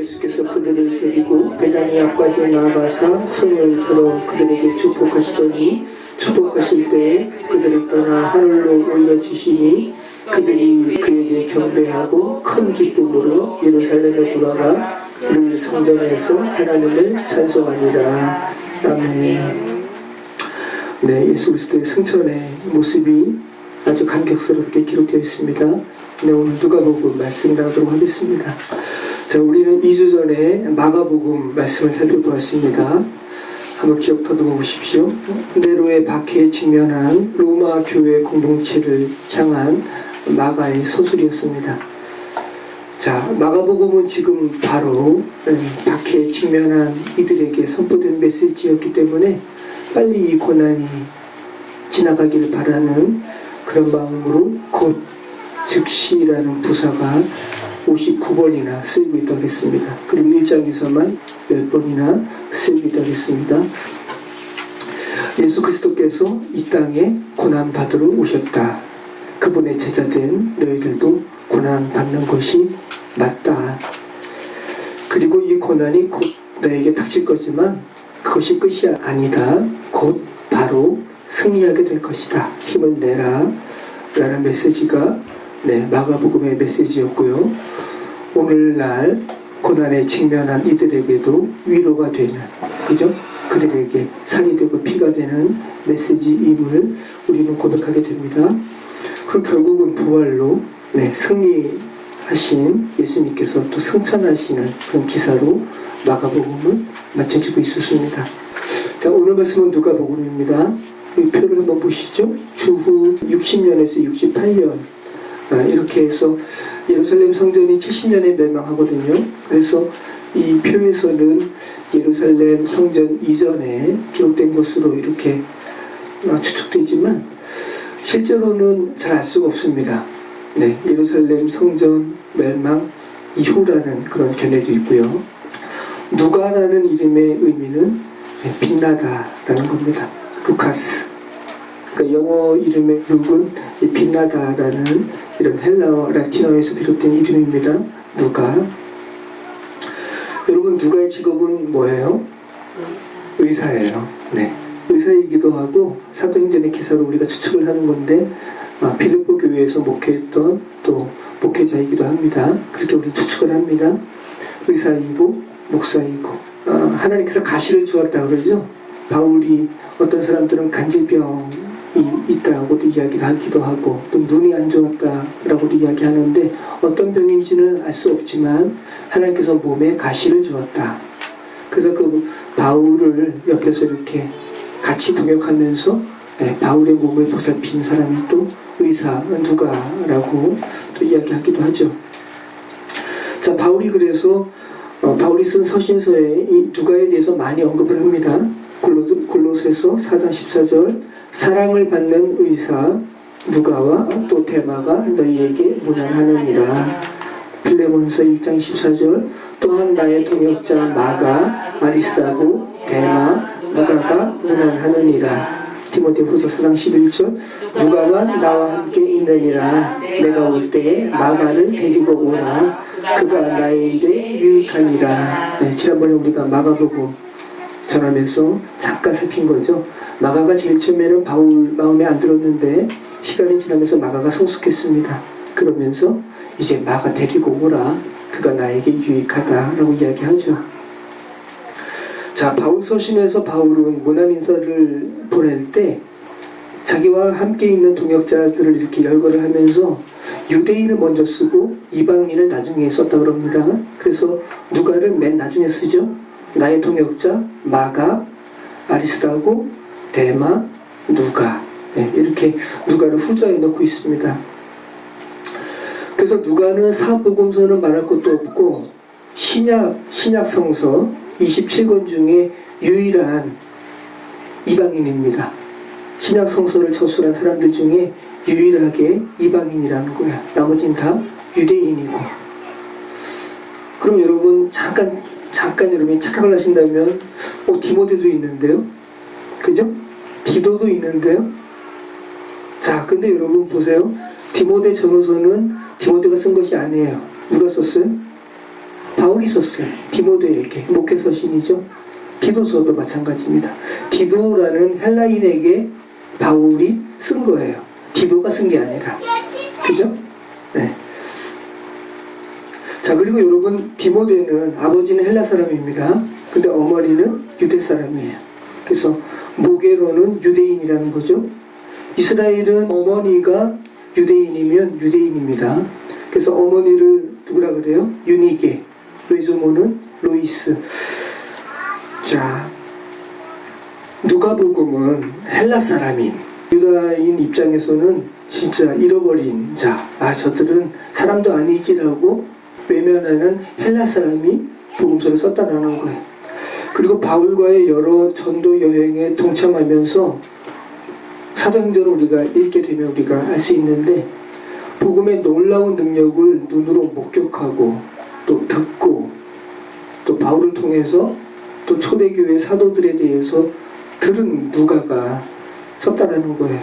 예수께서 그들을 데리고 베다니 앞까지 나아가사 손을 들어 그들에게 축복하시더니 축복하실 때에 그들을 떠나 하늘로 올려주시니 그들이 그에게 경배하고 큰 기쁨으로 예루살렘에 돌아가 늘 성전에서 하나님을 찬송하니라. 아멘. 네, 예수 그리스도의 승천의 모습이 아주 감격스럽게 기록되어 있습니다. 네, 오늘 누가복음 말씀 나누도록 하겠습니다. 자, 우리는 2주 전에 마가복음 말씀을 살펴보았습니다. 한번 기억 더듬어 보십시오. 네로의 박해에 직면한 로마 교회 공동체를 향한 마가의 서술이었습니다. 자, 마가복음은 지금 바로 박해에 직면한 이들에게 선포된 메시지였기 때문에 빨리 이 고난이 지나가기를 바라는 그런 마음으로 곧 즉시라는 부사가 59번이나 쓰이고 있다고 했습니다. 그리고 1장에서만 10번이나 쓰이고 있다고 했습니다. 예수 그리스도께서 이 땅에 고난받으러 오셨다. 그분의 제자된 너희들도 고난받는 것이 맞다. 그리고 이 고난이 곧 너에게 닥칠 거지만 그것이 끝이 아니다. 곧 바로 승리하게 될 것이다. 힘을 내라. 라는 메시지가 마가복음의 메시지였고요. 오늘날 고난에 직면한 이들에게도 위로가 되는, 그죠? 그들에게 살이 되고 피가 되는 메시지임을 우리는 고백하게 됩니다. 그럼 결국은 부활로 승리하신 예수님께서 또 승천하시는 그런 기사로 마가복음은 맞춰지고 있었습니다. 자, 오늘 말씀은 누가복음입니다. 이 표를 한번 보시죠. 주후 60년에서 68년 이렇게 해서 예루살렘 성전이 70년에 멸망하거든요. 그래서 이 표에서는 예루살렘 성전 이전에 기록된 것으로 이렇게 추측되지만 실제로는 잘 알 수가 없습니다. 예루살렘 성전 멸망 이후라는 그런 견해도 있고요. 누가라는 이름의 의미는 빛나다라는 겁니다. 루카스. 그러니까 영어 이름의 룩은 빛나다라는 이런 헬라어 라틴어에서 비롯된 이름입니다. 누가. 여러분, 누가의 직업은 뭐예요? 의사예요. 의사이기도 하고 사도행전의 기사로 우리가 추측을 하는 건데 빌립보 교회에서 목회했던 또 목회자이기도 합니다. 그렇게 우리 추측을 합니다. 의사이고 목사이고 하나님께서 가시를 주었다 그러죠. 바울이 어떤 사람들은 간질병이 있다고도 이야기를 하기도 하고 또 눈이 안 좋았다라고도 이야기하는데 어떤 병인지는 알 수 없지만 하나님께서 몸에 가시를 주었다. 그래서 그 바울을 옆에서 이렇게 같이 동역하면서 바울의 몸을 보살핀 사람이 또 의사 누가라고 또 이야기하기도 하죠. 자, 바울이 그래서 바울이 쓴 서신서에 이 누가에 대해서 많이 언급을 합니다. 골로새서 4장 14절 사랑을 받는 의사 누가와 또 데마가 너희에게 문안하느니라. 빌레몬서 1장 14절 또한 나의 동역자 마가 아리스다고 데마 누가가 문안하느니라. 디모데후서 4장 11절 누가가 나와 함께 있느니라. 내가 올 때에 마가를 데리고 오라. 그가 나의 일에 유익하니라. 지난번에 우리가 마가복음 전하면서 잠깐 살핀 거죠. 마가가 제일 처음에는 바울 마음에 안 들었는데 시간이 지나면서 마가가 성숙했습니다. 그러면서 이제 마가 데리고 오라. 그가 나에게 유익하다라고 이야기하죠. 자, 바울 서신에서 바울은 문안 인사를 보낼 때 자기와 함께 있는 동역자들을 이렇게 열거를 하면서 유대인을 먼저 쓰고 이방인을 나중에 썼다 그럽니다. 그래서 누가를 맨 나중에 쓰죠. 나의 동역자 마가 아리스다고 데마 누가 이렇게 누가를 후자에 넣고 있습니다. 그래서 누가는 사복음서는 말할 것도 없고 신약 성서 27권 중에 유일한 이방인입니다. 신약 성서를 저술한 사람들 중에 유일하게 이방인이라는 거야. 나머지는 다 유대인이고. 그럼 여러분 잠깐 여러분이 착각을 하신다면 디모데도 있는데요. 그죠? 디도도 있는데요. 자, 근데 여러분 보세요. 디모데 전후서는 디모데가 쓴 것이 아니에요. 누가 썼어요? 바울이 바울이 썼어요. 디모데에게. 목회 서신이죠. 디도서도 마찬가지입니다. 디도라는 헬라인에게 바울이 쓴 거예요. 디도가 쓴 게 아니라. 그죠? 네. 자, 그리고 여러분, 디모데는 아버지는 헬라 사람입니다. 근데 어머니는 유대 사람이에요. 그래서 모계로는 유대인이라는 거죠. 이스라엘은 어머니가 유대인이면 유대인입니다. 그래서 어머니를 누구라 그래요? 유니게. 외조모는 로이스. 자, 누가복음은 헬라 사람인 유다인 입장에서는 진짜 잃어버린 자, 저들은 사람도 아니지라고 외면하는 헬라 사람이 복음서를 썼다라는 거예요. 그리고 바울과의 여러 전도 여행에 동참하면서 사도행전을 우리가 읽게 되면 우리가 알 수 있는데, 복음의 놀라운 능력을 눈으로 목격하고 또 듣고 또 바울을 통해서 또 초대교회 사도들에 대해서 들은 누가가 썼다라는 거예요.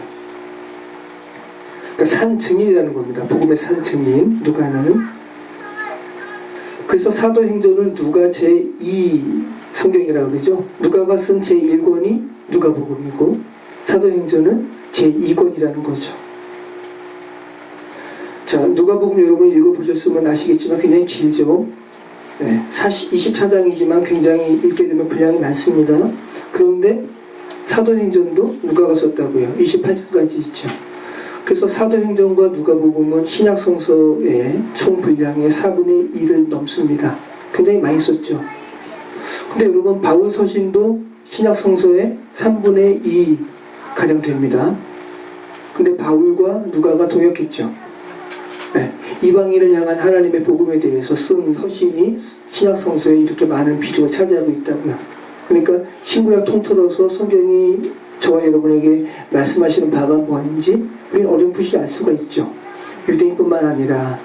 그러니까 산증인이라는 겁니다. 복음의 산증인 누가는. 그래서 사도행전을 누가 제2 성경이라고 그러죠. 누가가 쓴 제1권이 누가복음이고 사도행전은 제2권이라는 거죠. 자, 누가복음 여러분 읽어보셨으면 아시겠지만 굉장히 길죠. 네, 24장이지만 굉장히 읽게 되면 분량이 많습니다. 그런데 사도행전도 누가가 썼다고요. 28장까지 있죠. 그래서 사도행전과 누가복음은 신약성서의 총 분량의 4분의 1을 넘습니다. 굉장히 많이 썼죠. 근데 여러분, 바울 서신도 신약성서의 3분의 2 가량 됩니다. 근데 바울과 누가가 동역했죠. 네, 이방인을 향한 하나님의 복음에 대해서 쓴 서신이 신약성서에 이렇게 많은 비중을 차지하고 있다고요. 그러니까 신구약 통틀어서 성경이 저와 여러분에게 말씀하시는 바가 뭔지 우리는 어렴풋이 알 수가 있죠. 유대인뿐만 아니라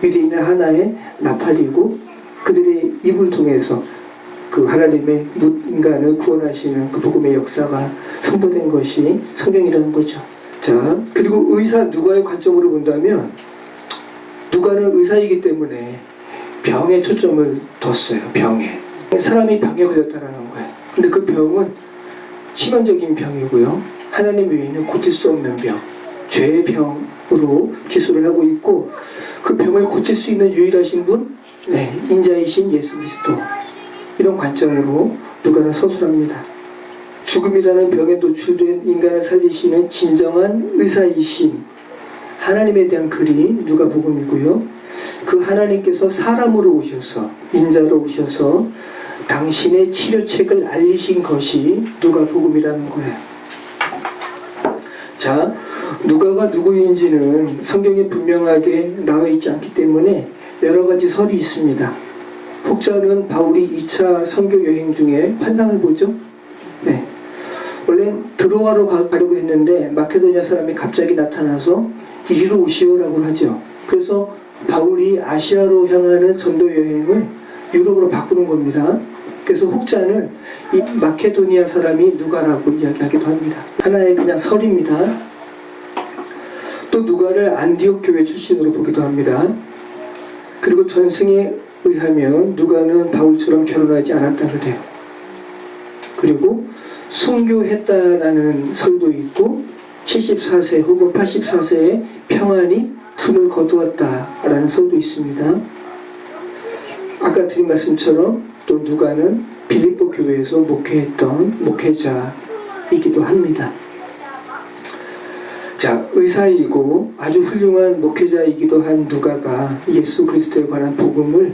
유대인은 하나의 나팔이고 그들의 입을 통해서 그 하나님의 인간을 구원하시는 그 복음의 역사가 선포된 것이 성경이라는 거죠. 자, 그리고 의사 누가의 관점으로 본다면 누가는 의사이기 때문에 병에 초점을 뒀어요. 병에. 사람이 병에 걸렸다는 거예요. 근데 그 병은 치명적인 병이고요. 하나님 외에는 고칠 수 없는 병, 죄의 병으로 기술을 하고 있고, 그 병을 고칠 수 있는 유일하신 분, 네, 인자이신 예수 그리스도. 이런 관점으로 누가는 서술합니다. 죽음이라는 병에 노출된 인간을 살리시는 진정한 의사이신 하나님에 대한 글이 누가복음이고요. 그 하나님께서 사람으로 오셔서, 인자로 오셔서 당신의 치료책을 알리신 것이 누가복음이라는 거예요. 자, 누가가 누구인지는 성경에 분명하게 나와 있지 않기 때문에 여러 가지 설이 있습니다. 혹자는 바울이 2차 선교 여행 중에 환상을 보죠. 네. 원래 드로아로 가려고 했는데 마케도니아 사람이 갑자기 나타나서 이리로 오시오라고 하죠. 그래서 바울이 아시아로 향하는 전도 여행을 유럽으로 바꾸는 겁니다. 그래서 혹자는 이 마케도니아 사람이 누가라고 이야기하기도 합니다. 하나의 그냥 설입니다. 또 누가를 안디옥 교회 출신으로 보기도 합니다. 그리고 전승에 의하면 누가는 바울처럼 결혼하지 않았다 그래요. 그리고 순교했다라는 설도 있고 74세 혹은 84세에 평안히 숨을 거두었다라는 설도 있습니다. 아까 드린 말씀처럼 또 누가는 빌립보 교회에서 목회했던 목회자이기도 합니다. 자, 의사이고 아주 훌륭한 목회자이기도 한 누가가 예수 그리스도에 관한 복음을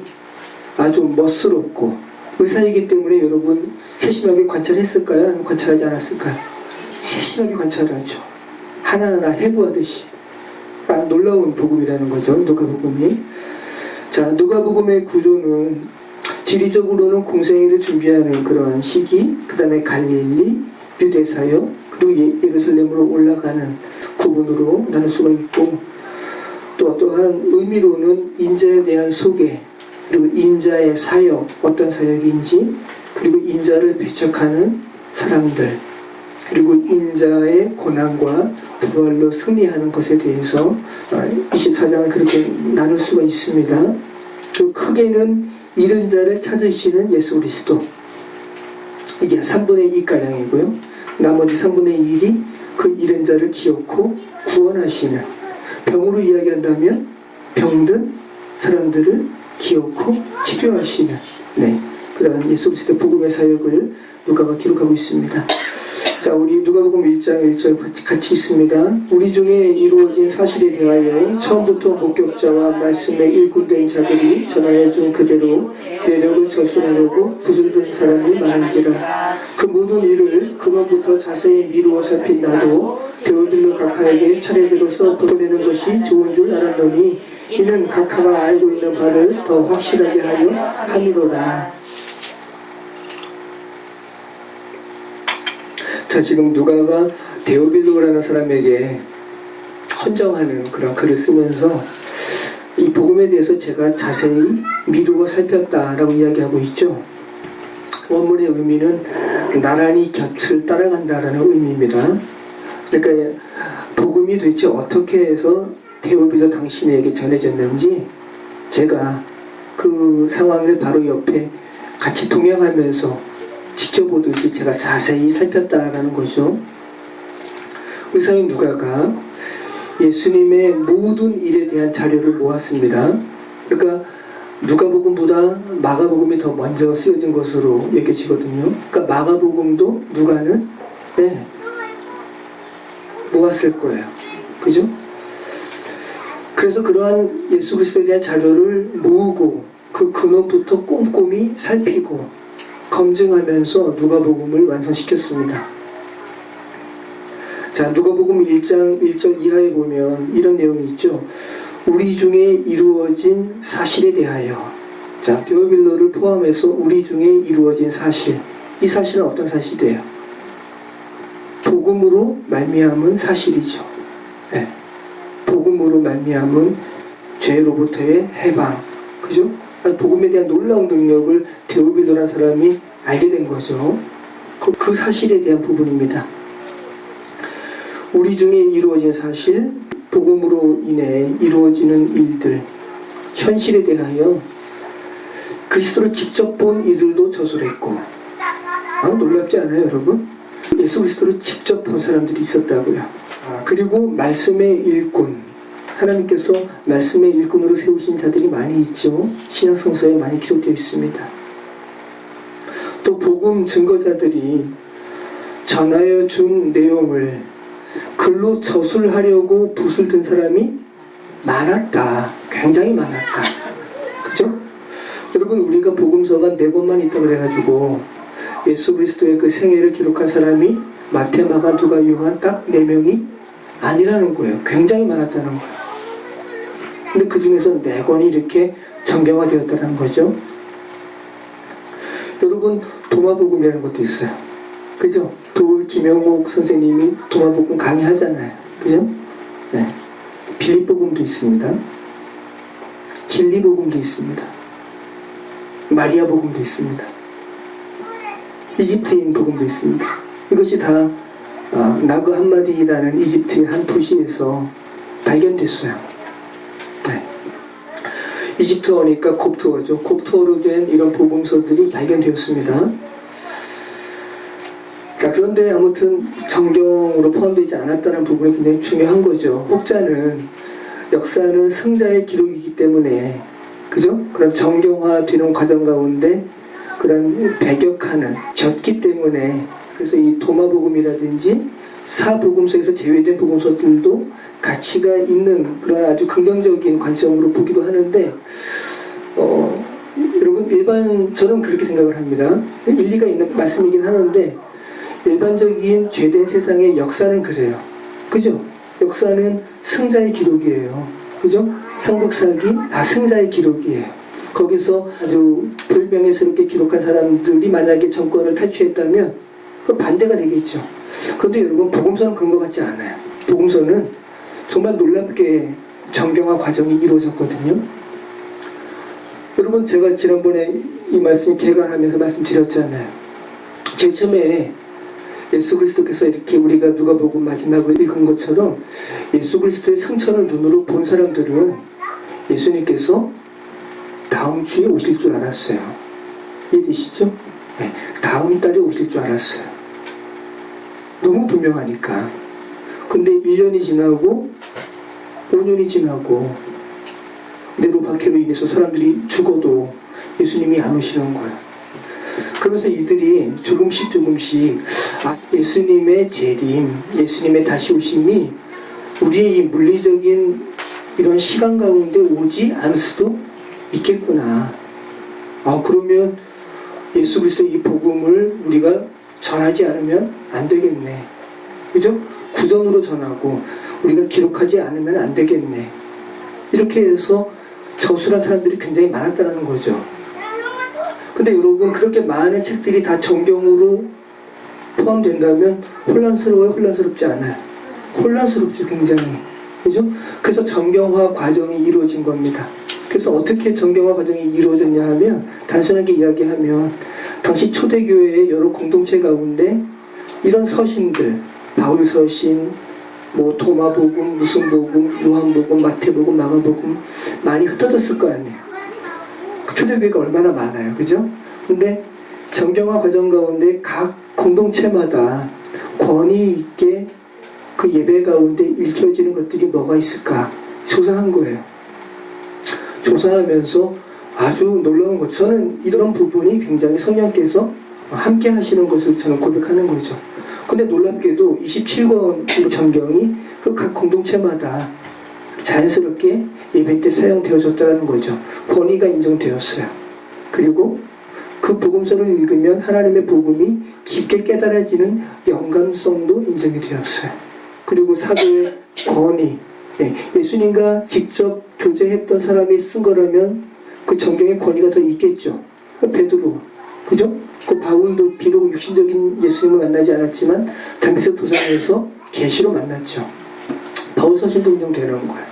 아주 멋스럽고, 의사이기 때문에 여러분 세심하게 관찰했을까요? 아니면 관찰하지 않았을까요? 세심하게 관찰하죠. 하나하나 해부하듯이. 놀라운 복음이라는 거죠, 누가복음이. 자, 누가복음의 구조는 지리적으로는 공생애를 준비하는 그러한 시기, 그 다음에 갈릴리, 유대사역, 그리고 예루살렘으로 올라가는 구분으로 나눌 수가 있고, 또한 의미로는 인자에 대한 소개, 그리고 인자의 사역, 어떤 사역인지, 그리고 인자를 배척하는 사람들, 그리고 인자의 고난과 부활로 승리하는 것에 대해서 24장을 그렇게 나눌 수가 있습니다. 그 크게는 잃은 자를 찾으시는 예수 그리스도. 이게 3분의 2가량이고요. 나머지 3분의 1이 그 잃은 자를 기억고 구원하시는, 병으로 이야기한다면 병든 사람들을 기억고 치료하시는, 네, 그런 예수 그리스도의 복음의 사역을 누가가 기록하고 있습니다. 자, 우리 누가복음 1장 1절 같이 있습니다. 우리 중에 이루어진 사실에 대하여 처음부터 목격자와 말씀에 일꾼된 자들이 전하여 준 그대로 내력을 저술하려고 부술든 사람이 많은지라. 그 모든 일을 근원부터 자세히 미루어 살핀 나도 데오빌로 각하에게 차례대로서 보내는 것이 좋은 줄 알았노니 이는 각하가 알고 있는 바를 더 확실하게 하려 함이로라. 자, 지금 누가가 데오빌로라는 사람에게 헌정하는 그런 글을 쓰면서 이 복음에 대해서 제가 자세히 미루어 살폈다라고 이야기하고 있죠. 원문의 의미는 나란히 곁을 따라간다라는 의미입니다. 그러니까 복음이 도대체 어떻게 해서 데오빌로 당신에게 전해졌는지 제가 그 상황을 바로 옆에 같이 동행하면서 지켜보듯이 제가 자세히 살폈다라는 거죠. 의사인 누가가 예수님의 모든 일에 대한 자료를 모았습니다. 그러니까 누가복음보다 마가복음이 더 먼저 쓰여진 것으로 여겨지거든요. 그러니까 마가복음도 누가는 모았을 거예요. 그죠? 그래서 그러한 예수 그리스도에 대한 자료를 모으고 그 근원부터 꼼꼼히 살피고 검증하면서 누가복음을 완성시켰습니다. 자, 누가복음 1장 1절 이하에 보면 이런 내용이 있죠. 우리 중에 이루어진 사실에 대하여. 자, 데오빌로를 포함해서 우리 중에 이루어진 사실. 이 사실은 어떤 사실이에요? 복음으로 말미암은 사실이죠. 네. 복음으로 말미암은 죄로부터의 해방. 그죠? 복음에 대한 놀라운 능력을 데오빌로라는 사람이 알게 된 거죠. 그 사실에 대한 부분입니다. 우리 중에 이루어진 사실, 복음으로 인해 이루어지는 일들, 현실에 대하여 그리스도를 직접 본 이들도 저술했고, 놀랍지 않아요, 여러분? 예수 그리스도를 직접 본 사람들이 있었다고요. 그리고 말씀의 일꾼, 하나님께서 말씀의 일꾼으로 세우신 자들이 많이 있죠. 신약성서에 많이 기록되어 있습니다. 또 복음 증거자들이 전하여 준 내용을 글로 저술하려고 붓을 든 사람이 많았다. 굉장히 많았다. 그죠? 여러분, 우리가 복음서가 4권만 있다고 그래가지고 예수 그리스도의 그 생애를 기록한 사람이 마태, 마가, 누가, 요한 딱 4명이 아니라는 거예요. 굉장히 많았다는 거예요. 근데 그 중에서 4권이 이렇게 정경화되었다는 거죠. 여러분, 도마복음이라는 것도 있어요. 그죠? 도울 김영옥 선생님이 도마복음 강의하잖아요. 그죠? 네. 빌립복음도 있습니다. 진리복음도 있습니다. 마리아복음도 있습니다. 이집트인 복음도 있습니다. 이것이 다 나그 함마디라는 이집트의 한 도시에서 발견됐어요. 네. 이집트어니까 콥트어죠. 콥트어로 된 이런 복음서들이 발견되었습니다. 자, 그런데 아무튼 정경으로 포함되지 않았다는 부분이 굉장히 중요한 거죠. 혹자는 역사는 승자의 기록이기 때문에, 그죠? 그런 정경화되는 과정 가운데 그런 배격하는 졌기 때문에, 그래서 이 도마복음이라든지 사복음서에서 제외된 복음서들도 가치가 있는 그런 아주 긍정적인 관점으로 보기도 하는데, 여러분, 저는 그렇게 생각을 합니다. 일리가 있는 말씀이긴 하는데, 일반적인 죄된 세상의 역사는 그래요. 그죠? 역사는 승자의 기록이에요. 그죠? 삼국사기 다 승자의 기록이에요. 거기서 아주 불명예스럽게 기록한 사람들이 만약에 정권을 탈취했다면 그 반대가 되겠죠. 그런데 여러분, 복음서는 그런 것 같지 않아요. 복음서는 정말 놀랍게 정경화 과정이 이루어졌거든요. 여러분, 제가 지난번에 이 말씀 개관하면서 말씀드렸잖아요. 제일 처음에 예수 그리스도께서 이렇게 우리가 누가복음 마지막을 읽은 것처럼 예수 그리스도의 승천을 눈으로 본 사람들은 예수님께서 다음 주에 오실 줄 알았어요. 이해되시죠? 네, 다음 달에 오실 줄 알았어요. 너무 분명하니까. 근데 1년이 지나고 5년이 지나고 네로 박해로 인해서 사람들이 죽어도 예수님이 안 오시는 거예요. 그러면서 이들이 조금씩 예수님의 재림, 예수님의 다시 오심이 우리의 이 물리적인 이런 시간 가운데 오지 않을 수도 있겠구나. 그러면 예수 그리스도의 이 복음을 우리가 전하지 않으면 안 되겠네. 그죠? 구전으로 전하고 우리가 기록하지 않으면 안 되겠네. 이렇게 해서 저술한 사람들이 굉장히 많았다는 거죠. 근데 여러분, 그렇게 많은 책들이 다 정경으로 포함된다면 혼란스러워요? 혼란스럽지 않아요? 혼란스럽죠, 굉장히. 그죠? 그래서 정경화 과정이 이루어진 겁니다. 그래서 어떻게 정경화 과정이 이루어졌냐 하면, 단순하게 이야기하면 당시 초대교회의 여러 공동체 가운데 이런 서신들, 바울 서신, 뭐 도마복음, 무슨 복음, 요한복음, 마태복음, 마가복음 많이 흩어졌을 거 아니에요. 초대교회가 얼마나 많아요, 그죠? 근데 정경화 과정 가운데 각 공동체마다 권위 있게 그 예배 가운데 읽혀지는 것들이 뭐가 있을까 조사한 거예요. 조사하면서 아주 놀라운 것, 저는 이런 부분이 굉장히 성령께서 함께 하시는 것을 저는 고백하는 거죠. 근데 놀랍게도 27권 정경이 그 각 공동체마다 자연스럽게 예배 때 사용되어졌다는 거죠. 권위가 인정되었어요. 그리고 그 복음서를 읽으면 하나님의 복음이 깊게 깨달아지는 영감성도 인정이 되었어요. 그리고 사도의 권위, 예수님과 직접 교제했던 사람이 쓴 거라면 그 정경의 권위가 더 있겠죠. 베드로, 그죠? 그 바울도 비록 육신적인 예수님을 만나지 않았지만 담에색 도상에서 계시로 만났죠. 바울 서신도 인정되는 거예요.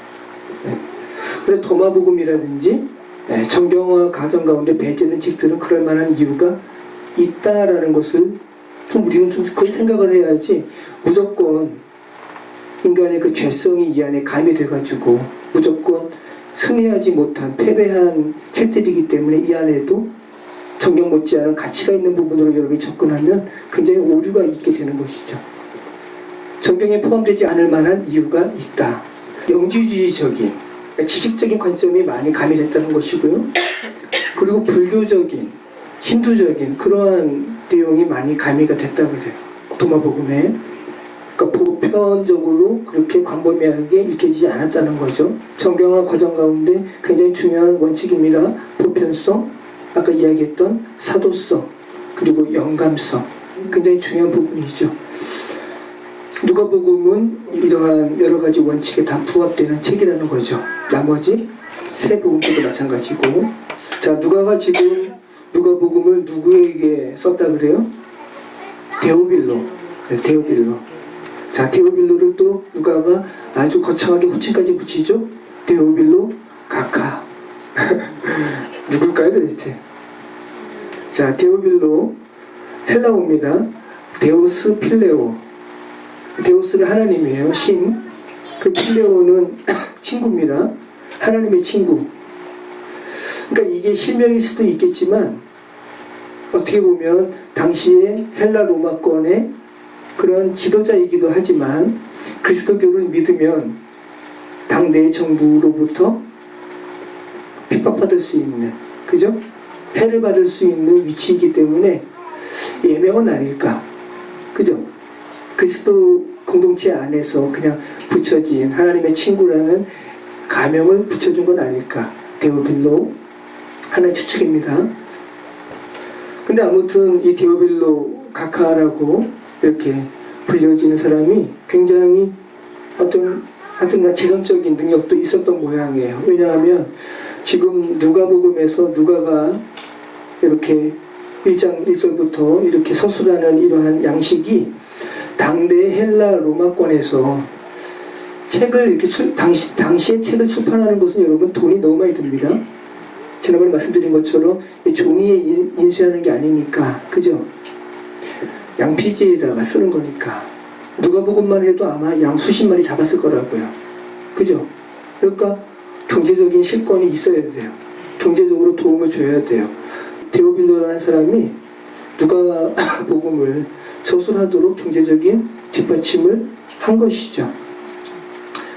근데 도마복음이라든지 정경화 가정 가운데 배제된 책들은 그럴 만한 이유가 있다라는 것을 좀 우리는 좀 그렇게 생각을 해야지, 무조건 인간의 그 죄성이 이 안에 가미돼가지고 무조건 승리하지 못한 패배한 책들이기 때문에 이 안에도 정경 못지않은 가치가 있는 부분으로 여러분이 접근하면 굉장히 오류가 있게 되는 것이죠. 정경에 포함되지 않을 만한 이유가 있다. 영지주의적인, 지식적인 관점이 많이 가미됐다는 것이고요. 그리고 불교적인, 힌두적인 그러한 내용이 많이 가미가 됐다고 그래요. 도마복음에. 그러니까 보편적으로 그렇게 광범위하게 읽혀지지 않았다는 거죠. 정경화 과정 가운데 굉장히 중요한 원칙입니다. 보편성, 아까 이야기했던 사도성, 그리고 영감성, 굉장히 중요한 부분이죠. 누가복음은 이러한 여러 가지 원칙에 다 부합되는 책이라는 거죠. 나머지 세 복음도 마찬가지고. 자, 누가가 지금 누가복음을 누구에게 썼다 그래요? 데오빌로. 데오빌로. 자, 데오빌로를 또 누가가 아주 거창하게 호칭까지 붙이죠. 데오빌로 가카. 누굴까요 도대체? 자, 데오빌로 헬라어입니다. 데오스 필레오. 데오스는 하나님이에요. 신. 그 필레오는 친구입니다. 하나님의 친구. 그러니까 이게 실명일 수도 있겠지만 어떻게 보면 당시에 헬라 로마권의 그런 지도자이기도 하지만 그리스도교를 믿으면 당대의 정부로부터 핍박받을 수 있는, 그죠? 해를 받을 수 있는 위치이기 때문에 예명은 아닐까, 그죠? 그리스도 공동체 안에서 그냥 붙여진 하나님의 친구라는 가명을 붙여준 건 아닐까. 데오빌로, 하나의 추측입니다. 근데 아무튼 이 데오빌로 가카라고 이렇게 불려지는 사람이 굉장히 하여튼간 재정적인 능력도 있었던 모양이에요. 왜냐하면 지금 누가복음에서 누가가 이렇게 1장 1절부터 이렇게 서술하는 이러한 양식이 당대 헬라 로마권에서 책을 이렇게 당시에 책을 출판하는 것은 여러분 돈이 너무 많이 듭니다. 지난번에 말씀드린 것처럼 종이에 인쇄하는 게 아니니까, 그죠? 양피지에다가 쓰는 거니까 누가복음만 해도 아마 양 수십 마리 잡았을 거라고요. 그죠? 그러니까 경제적인 실권이 있어야 돼요. 경제적으로 도움을 줘야 돼요. 데오빌로라는 사람이 누가 복음을 저술하도록 경제적인 뒷받침을 한 것이죠.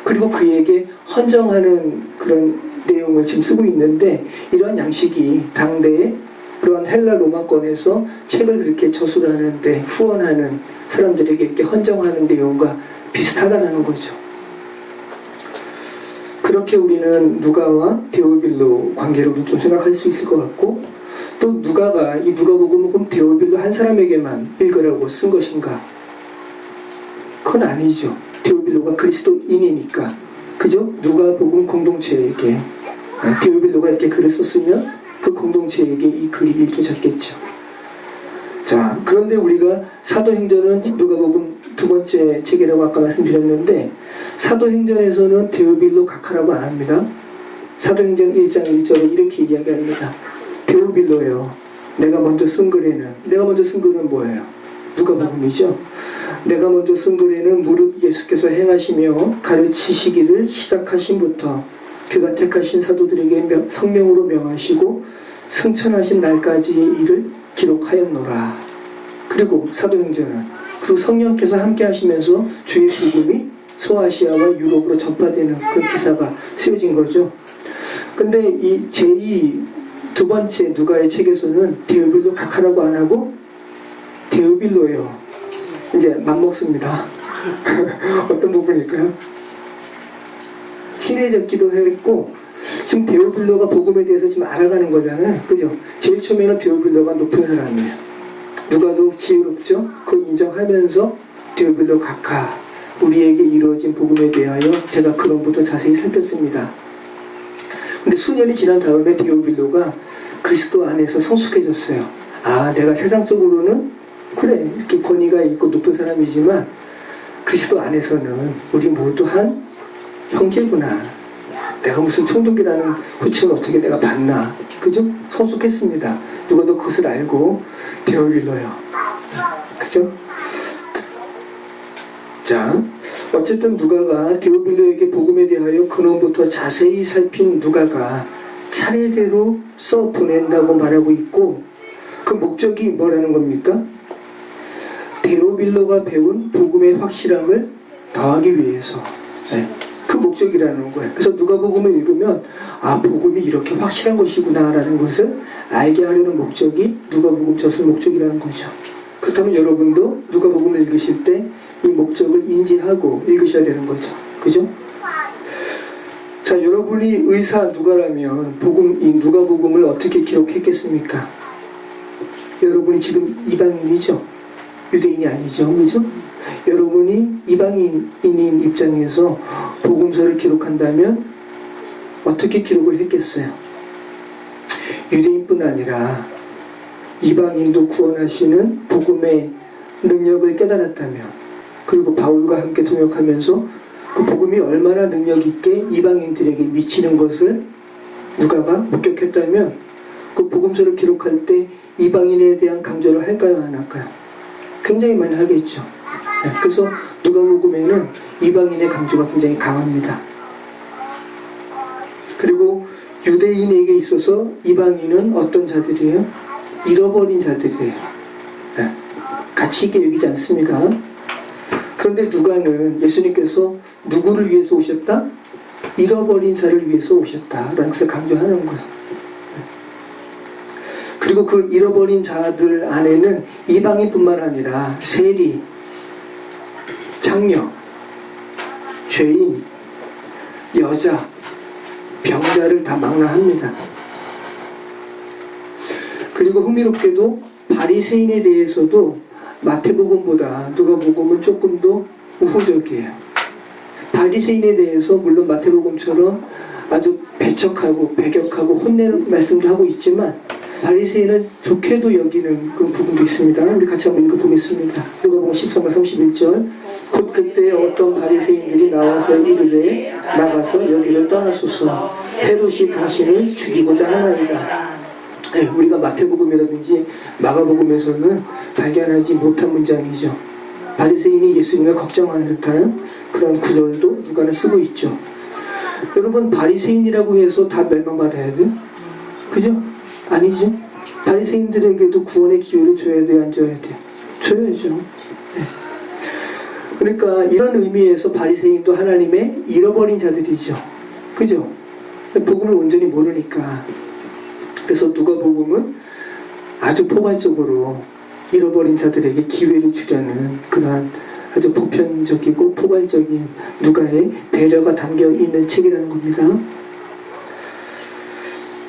그리고 그에게 헌정하는 그런 내용을 지금 쓰고 있는데, 이러한 양식이 당대에 그러한 헬라 로마권에서 책을 그렇게 저술하는데 후원하는 사람들에게 이렇게 헌정하는 내용과 비슷하다는 거죠. 그렇게 우리는 누가와 데오빌로 관계로 좀 생각할 수 있을 것 같고, 또 누가가 이 누가복음은 그럼 데오빌로 한 사람에게만 읽으라고 쓴 것인가? 그건 아니죠. 데오빌로가 그리스도인이니까, 그죠? 누가복음 공동체에게 데오빌로가 이렇게 글을 썼으면 그 공동체에게 이 글이 읽혀졌겠죠. 자, 그런데 우리가 사도행전은 누가복음 두 번째 책이라고 아까 말씀드렸는데, 사도행전에서는 데오빌로 각하라고 안 합니다. 사도행전 1장 1절에 이렇게 이야기합니다. 데오빌로요, 내가 먼저 쓴 글은 뭐예요? 누가복음이죠. 내가 먼저 쓴 글에는 무릇 예수께서 행하시며 가르치시기를 시작하신부터 그가 택하신 사도들에게 성령으로 명하시고 승천하신 날까지의 일을 기록하였노라. 그리고 사도행전은 그리고 성령께서 함께 하시면서 주의 복음이 소아시아와 유럽으로 전파되는 그런 기사가 쓰여진 거죠. 근데 이 제2 두 번째 누가의 책에서는 데오빌로 각하라고 안 하고 데오빌로예요. 이제 맘먹습니다. 어떤 부분일까요? 친해졌기도 했고, 지금 데오빌로가 복음에 대해서 지금 알아가는 거잖아요. 그죠? 제일 처음에는 데오빌로가 높은 사람이에요. 누가도 지혜롭죠? 그걸 인정하면서 데오빌로 각하, 우리에게 이루어진 복음에 대하여 제가 그런부터 자세히 살폈습니다. 근데 수년이 지난 다음에 데오빌로가 그리스도 안에서 성숙해졌어요. 아, 내가 세상적으로는 그래 이렇게 권위가 있고 높은 사람이지만 그리스도 안에서는 우리 모두 한 형제구나. 내가 무슨 총독이라는 호칭을 어떻게 내가 받나. 그죠? 성숙했습니다. 누가도 그것을 알고 데오빌로요. 그죠? 자, 어쨌든 누가가 데오빌로에게 복음에 대하여 근원부터 자세히 살핀 누가가 차례대로 써 보낸다고 말하고 있고, 그 목적이 뭐라는 겁니까? 데오빌로가 배운 복음의 확실함을 더하기 위해서, 그 목적이라는 거예요. 그래서 누가복음을 읽으면 아, 복음이 이렇게 확실한 것이구나 라는 것을 알게 하려는 목적이 누가복음 저술 목적이라는 거죠. 그렇다면 여러분도 누가복음을 읽으실 때 이 목적을 인지하고 읽으셔야 되는 거죠. 그죠? 자, 여러분이 의사 누가라면 이 누가복음을 어떻게 기록했겠습니까? 여러분이 지금 이방인이죠? 유대인이 아니죠. 그죠? 여러분이 이방인인 입장에서 복음서를 기록한다면 어떻게 기록을 했겠어요? 유대인뿐 아니라 이방인도 구원하시는 복음의 능력을 깨달았다면, 그리고 바울과 함께 동역하면서 그 복음이 얼마나 능력 있게 이방인들에게 미치는 것을 누가가 목격했다면, 그 복음서를 기록할 때 이방인에 대한 강조를 할까요, 안 할까요? 굉장히 많이 하겠죠. 그래서 누가복음에는 이방인의 강조가 굉장히 강합니다. 그리고 유대인에게 있어서 이방인은 어떤 자들이에요? 잃어버린 자들이에요. 가치 있게 여기지 않습니다. 그런데 누가는 예수님께서 누구를 위해서 오셨다? 잃어버린 자를 위해서 오셨다라는 것을 강조하는 거예요. 그리고 그 잃어버린 자들 안에는 이방인뿐만 아니라 세리, 장녀, 죄인, 여자, 병자를 다 망라합니다. 그리고 흥미롭게도 바리새인에 대해서도 마태복음보다 누가복음은 조금 더 우호적이에요. 바리새인에 대해서 물론 마태복음처럼 아주 배척하고 배격하고 혼내는 말씀도 하고 있지만, 바리새인은 좋게도 여기는 그런 부분도 있습니다. 우리 같이 한번 읽어보겠습니다. 누가복음 13장 31절. 곧 그때 어떤 바리새인들이 나와서 이르되 나가서 여기를 떠나소서, 헤롯이 당신을 죽이고자 하나이다. 우리가 마태복음이라든지 마가복음에서는 발견하지 못한 문장이죠. 바리새인이 예수님을 걱정하는 듯한 그런 구절도 누가는 쓰고 있죠. 여러분, 바리새인이라고 해서 다 멸망받아야 돼요? 그죠? 아니죠? 바리새인들에게도 구원의 기회를 줘야 돼요, 안 줘야 돼요? 줘야죠. 네. 그러니까 이런 의미에서 바리새인도 하나님의 잃어버린 자들이죠. 그죠? 복음을 온전히 모르니까. 그래서 누가복음은 아주 포괄적으로 잃어버린 자들에게 기회를 주려는 그러한 아주 보편적이고 포괄적인 누가의 배려가 담겨 있는 책이라는 겁니다.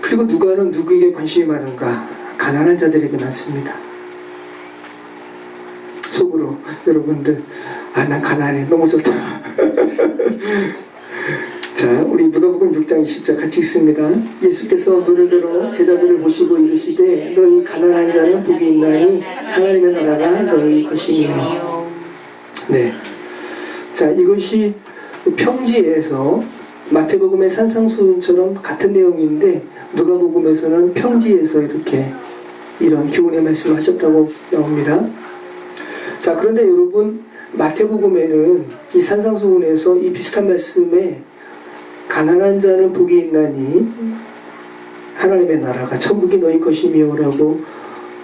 그리고 누가는 누구에게 관심이 많은가? 가난한 자들에게 많습니다. 속으로 여러분들, 아, 난 가난해, 너무 좋다. 자, 우리 누가복음 6장 20절 같이 읽습니다. 예수께서 눈을 들어 제자들을 보시고 이르시되 너희 가난한 자는 복이 있나니 하나님의 나라가 너희 것이니라. 네. 자, 이것이 평지에서 마태복음의 산상수훈처럼 같은 내용인데 누가복음에서는 평지에서 이렇게 이런 교훈의 말씀을 하셨다고 나옵니다. 자, 그런데 여러분, 마태복음에는 이 산상수훈에서 이 비슷한 말씀에 가난한 자는 복이 있나니 하나님의 나라가 천국이 너희 것이며라고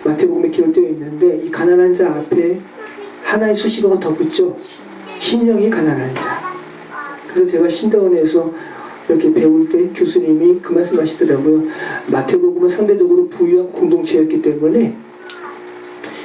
마태복음에 기록되어 있는데 이 가난한 자 앞에 하나의 수식어가 더 붙죠. 심령이 가난한 자. 그래서 제가 신대원에서 이렇게 배울 때 교수님이 그 말씀 하시더라고요. 마태복음은 상대적으로 부유한 공동체였기 때문에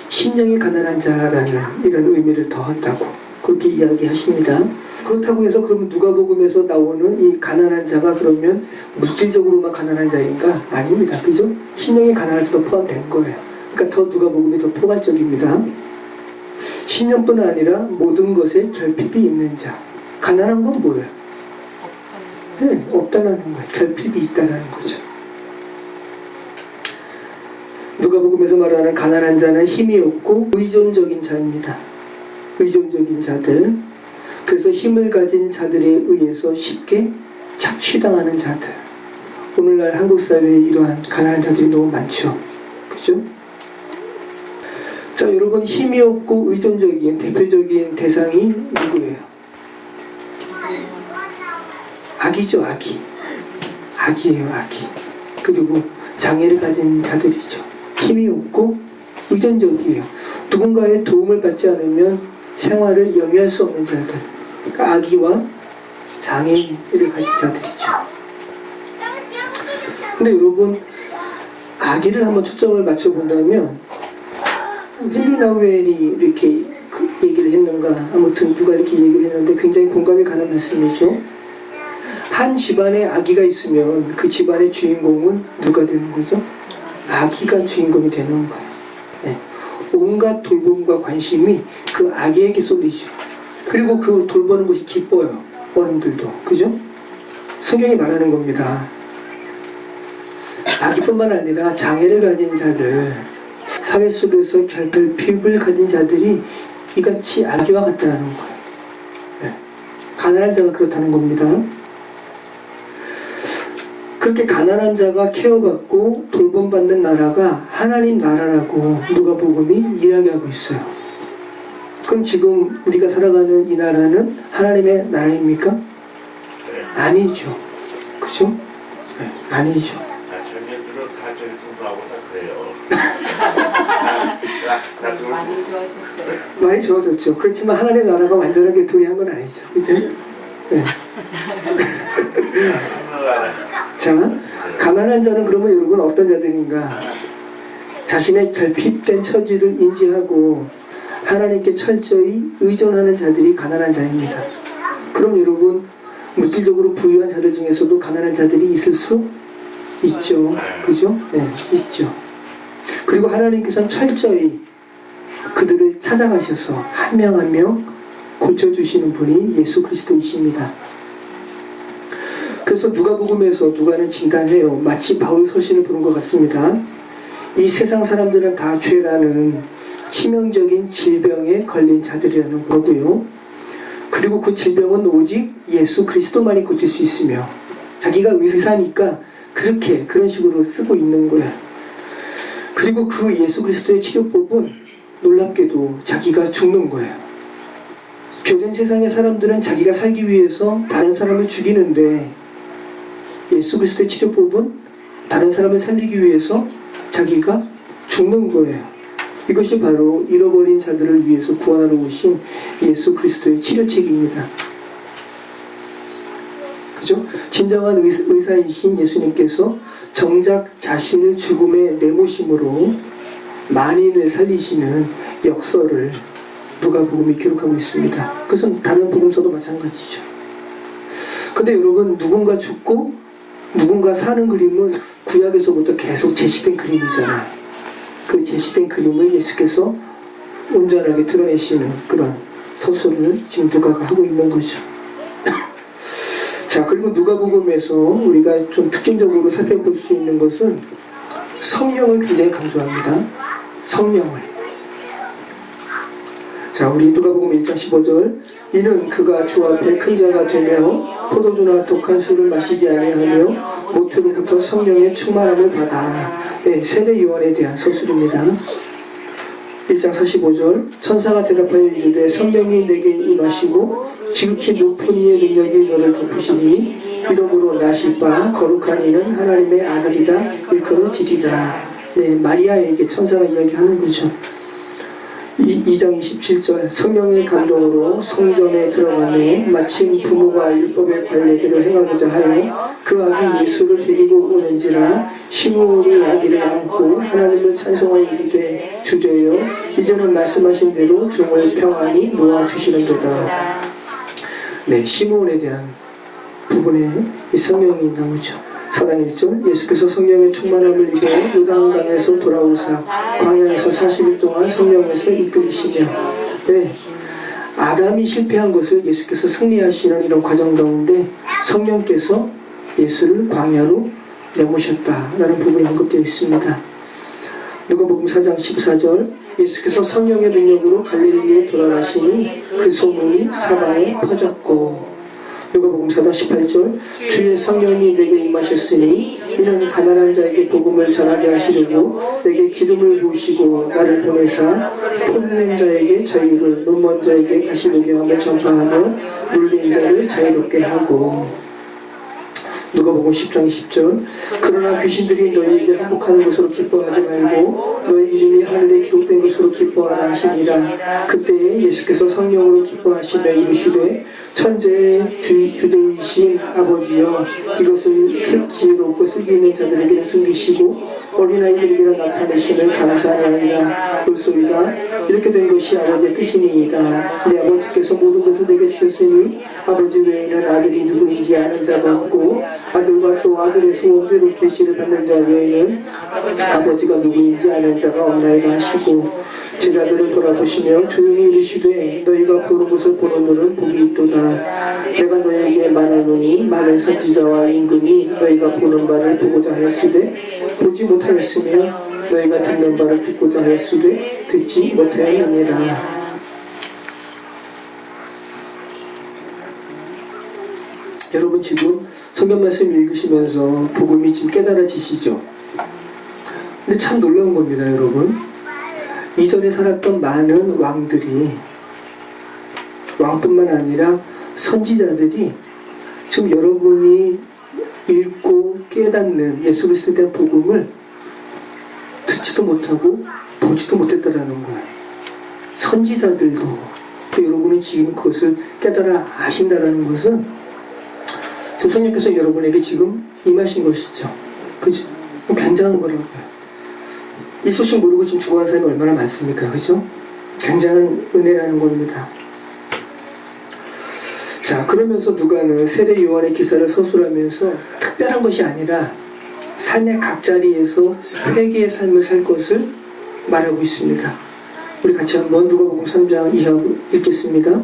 심령이 가난한 자라는 이런 의미를 더한다고 그렇게 이야기하십니다. 그렇다고 해서 그러면 누가복음에서 나오는 이 가난한 자가 그러면 물질적으로만 가난한 자인가? 아닙니다. 그죠? 심령이 가난한 자도 포함된 거예요. 그러니까 더 누가복음이 더 포괄적입니다. 심령뿐 아니라 모든 것에 결핍이 있는 자. 가난한 건 뭐예요? 네, 없다는 거예요. 결핍이 있다는 거죠. 누가복음에서 말하는 가난한 자는 힘이 없고 의존적인 자입니다. 의존적인 자들. 그래서 힘을 가진 자들에 의해서 쉽게 착취당하는 자들. 오늘날 한국 사회에 이러한 가난한 자들이 너무 많죠. 그죠? 자, 여러분, 힘이 없고 의존적인 대표적인 대상이 누구예요? 아기죠, 아기. 아기예요, 아기. 그리고 장애를 가진 자들이죠. 힘이 없고 의존적이에요. 누군가의 도움을 받지 않으면 생활을 영위할 수 없는 자들. 그러니까 아기와 장애를 가진 자들이죠. 근데 여러분, 아기를 한번 초점을 맞춰본다면 힐리나 웬이 이렇게 얘기를 했는가, 아무튼 누가 이렇게 얘기를 했는데 굉장히 공감이 가는 말씀이죠. 한 집안에 아기가 있으면 그 집안의 주인공은 누가 되는 거죠? 아기가 주인공이 되는 거예요. 네. 온갖 돌봄과 관심이 그 아기에게 쏠리죠. 그리고 그 돌보는 것이 기뻐요. 어른들도. 그죠? 성경이 말하는 겁니다. 아기뿐만 아니라 장애를 가진 자들, 사회 속에서 결핍을 가진 자들이 이같이 아기와 같다는 거예요. 네. 가난한 자가 그렇다는 겁니다. 그렇게 가난한 자가 케어받고 돌봄받는 나라가 하나님 나라라고 누가복음이 이야기하고 있어요. 그럼 지금 우리가 살아가는 이 나라는 하나님의 나라입니까? 아니죠. 그죠? 네, 아니죠. 전년들은 다 저희 동서하고 다 그래요. 많이 좋아졌어요. 많이 좋아졌죠. 그렇지만 하나님의 나라가 완전하게 도래한 건 아니죠. 그죠? 네. 자, 가난한 자는 그러면 여러분 어떤 자들인가? 자신의 결핍된 처지를 인지하고 하나님께 철저히 의존하는 자들이 가난한 자입니다. 그럼 여러분, 물질적으로 부유한 자들 중에서도 가난한 자들이 있을 수 있죠. 그죠? 네, 있죠. 그리고 하나님께서는 철저히 그들을 찾아가셔서 한 명 한 명 고쳐주시는 분이 예수 그리스도이십니다. 그래서 누가복음에서 누가는 진단해요. 마치 바울 서신을 보는 것 같습니다. 이 세상 사람들은 다 죄라는 치명적인 질병에 걸린 자들이라는 거고요. 그리고 그 질병은 오직 예수 그리스도만이 고칠 수 있으며 자기가 의사니까 그런 식으로 쓰고 있는 거야. 그리고 그 예수 그리스도의 치료법은 놀랍게도 자기가 죽는 거예요. 죄된 세상의 사람들은 자기가 살기 위해서 다른 사람을 죽이는데 예수 그리스도의 치료법은 다른 사람을 살리기 위해서 자기가 죽는 거예요. 이것이 바로 잃어버린 자들을 위해서 구원하러 오신 예수 그리스도의 치료책입니다. 그죠? 진정한 의사이신 예수님께서 정작 자신을 죽음에 내모심으로 만인을 살리시는 역설을 누가복음이 기록하고 있습니다. 그것은 다른 복음서도 마찬가지죠. 근데 여러분, 누군가 죽고 누군가 사는 그림은 구약에서부터 계속 제시된 그림이잖아요. 그 제시된 그림을 예수께서 온전하게 드러내시는 그런 서술을 지금 누가가 하고 있는 거죠. 자, 그리고 누가복음에서 우리가 좀 특징적으로 살펴볼 수 있는 것은 성령을 굉장히 강조합니다. 성령을. 자, 우리 누가복음 1장 15절. 이는 그가 주 앞에 큰 자가 되며 포도주나 독한 술을 마시지 아니하며 모태로부터 성령의 충만함을 받아. 네, 세례 요한에 대한 서술입니다. 1장 45절. 천사가 대답하여 이르되 성령이 내게 임하시고 지극히 높은 이의 능력이 너를 덮으시니 이러므로 나실 바 거룩한 이는 하나님의 아들이라 일컬어지리라. 네, 마리아에게 천사가 이야기하는 거죠. 2장 27절. 성령의 감동으로 성전에 들어가매 마침 부모가 율법의 관례대로 행하고자 하여 그 아기 예수를 데리고 오는지라 시므온이 아기를 안고 하나님을 찬송하여 이르되 주제여 이제는 말씀하신 대로 종을 평안히 놓아주시는도다. 네, 시므온에 대한 부분에 이 성령이 나오죠. 4장 1절. 예수께서 성령의 충만함을 입어 요단강에서 돌아오사 광야에서 40일 동안 성령에서 이끌리시며. 네, 아담이 실패한 것을 예수께서 승리하시는 이런 과정 가운데 성령께서 예수를 광야로 내모셨다라는 부분이 언급되어 있습니다. 누가복음 4장 14절. 예수께서 성령의 능력으로 갈릴리에 돌아가시니 그 소문이 사방에 퍼졌고. 누가복음 4장 18절. 주의 성령이 내게 임하셨으니 이는 가난한 자에게 복음을 전하게 하시려고 내게 기름을 부으시고 나를 보내사 폴린 자에게 자유를 눈먼 자에게 다시 보게 하며 전파하며 눌린 자를 자유롭게 하고. 누가복음 10장 10절. 그러나 귀신들이 너희에게 항복하는 것으로 기뻐하지 말고 너희 이름이 하늘에 기록된 것으로 기뻐하라 하시니라. 그때에 예수께서 성령으로 기뻐하시며 이르시되 천재의 주제이신 아버지여 이것을 지혜롭고 슬기 있는 자들에게는 숨기시고 어린아이들에게는 나타내시는 감사하나이다. 그렇소이다. 이렇게 된 것이 아버지의 뜻이니이다. 내 아버지께서 모든 것을 내게 주셨으니 아버지 외에는 아들이 누구인지 아는 자가 없고 아들과 또 아들의 소원대로 계시를 받는 자 외에는 아버지가 누구인지 아는 자가 없나이다 하시고 제자들을 돌아보시며 조용히 이르시되 너희가 보는 것을 보는 눈은 복이 있도다. 내가 너희에게 말하노니 많은 선지자와 임금이 너희가 보는 바를 보고자 하였으되 보지 못하였으며 너희가 듣는 바를 듣고자 하였으되 듣지 못하였느니라. 여러분 지금 성경 말씀 읽으시면서 복음이 지금 깨달아지시죠? 근데 참 놀라운 겁니다, 여러분. 이전에 살았던 많은 왕뿐만 아니라 선지자들이 지금 여러분이 읽고 깨닫는 예수 그리스도에 대한 복음을 듣지도 못하고 보지도 못했다라는 거예요. 선지자들도 또 여러분이 지금 그것을 깨달아 아신다라는 것은 지금 성령께서 여러분에게 지금 임하신 것이죠. 그죠? 굉장한 거라고요. 이 소식 모르고 지금 죽어간 사람이 얼마나 많습니까? 그죠? 굉장한 은혜라는 겁니다. 자, 그러면서 누가는 세례 요한의 기사를 서술하면서 특별한 것이 아니라 삶의 각 자리에서 회개의 삶을 살 것을 말하고 있습니다. 우리 같이 한번 누가복음 3장 2하 읽겠습니다.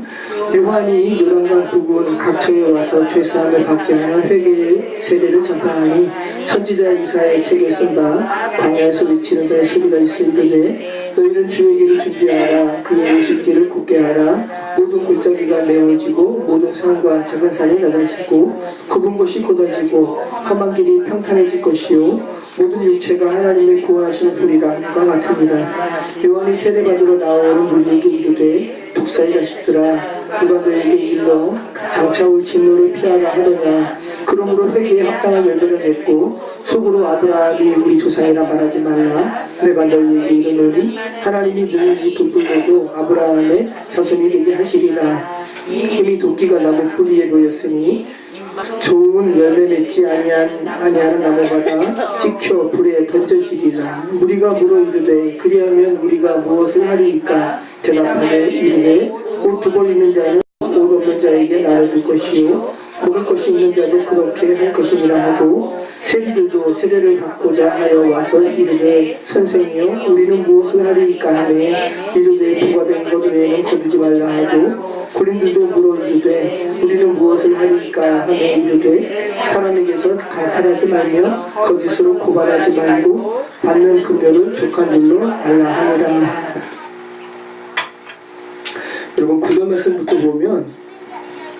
요한이 요단강 부근 각처에 와서 죄사함을 받게 하는 회개의 세례를 전파하니 선지자 이사야의 책에 쓴 바 광야에서 외치는 자의 소리가 있으리되 너희는 주의 길을 준비하라. 그의 오실 길을 곧게 하라. 모든 골짜기가 메워지고 모든 산과 작은 산이 낮아지고 굽은 곳이 곧아지고 험한 길이 평탄해질 것이요 모든 육체가 하나님의 구원하시는 보리라 함과 같으니라. 요한이 세례받으러 나오는 무리에게 이르되 독사의 자식들아 누가 너에게 일러 장차 올 진노를 피하라 하더냐. 그러므로 회개에 합당한 열매를 맺고 속으로 아브라함이 우리 조상이라 말하지 말라. 내가 너희에게 이르노니 하나님이 너희에게 돋보이고 아브라함의 자손이 되게 하시리라. 이미 도끼가 나무 뿌리에 놓였으니 좋은 열매 맺지 아니하는 나무마다 찍혀 불에 던져지리라. 우리가 물어 이르되 그리하면 우리가 무엇을 하리이까? 대답하되 이르되 옷 두 벌 있는 자는 옷 없는 자에게 나눠줄 것이요 먹을 것이 있는 자도 그렇게 할 것이니라 하고 세리들도 세례를 받고자 하여 와서 이르되 선생이여 우리는 무엇을 하리이까 하매 이르되 부과된 것 외에는 거두지 말라 하고 고린들도 물어 이르되 우리는 무엇을 하리이까 하매 이르되 사람에게서 강탈하지 말며 거짓으로 고발하지 말고 받는 금료를 족한 줄로 알라 하니라. 여러분 9절 말씀부터 보면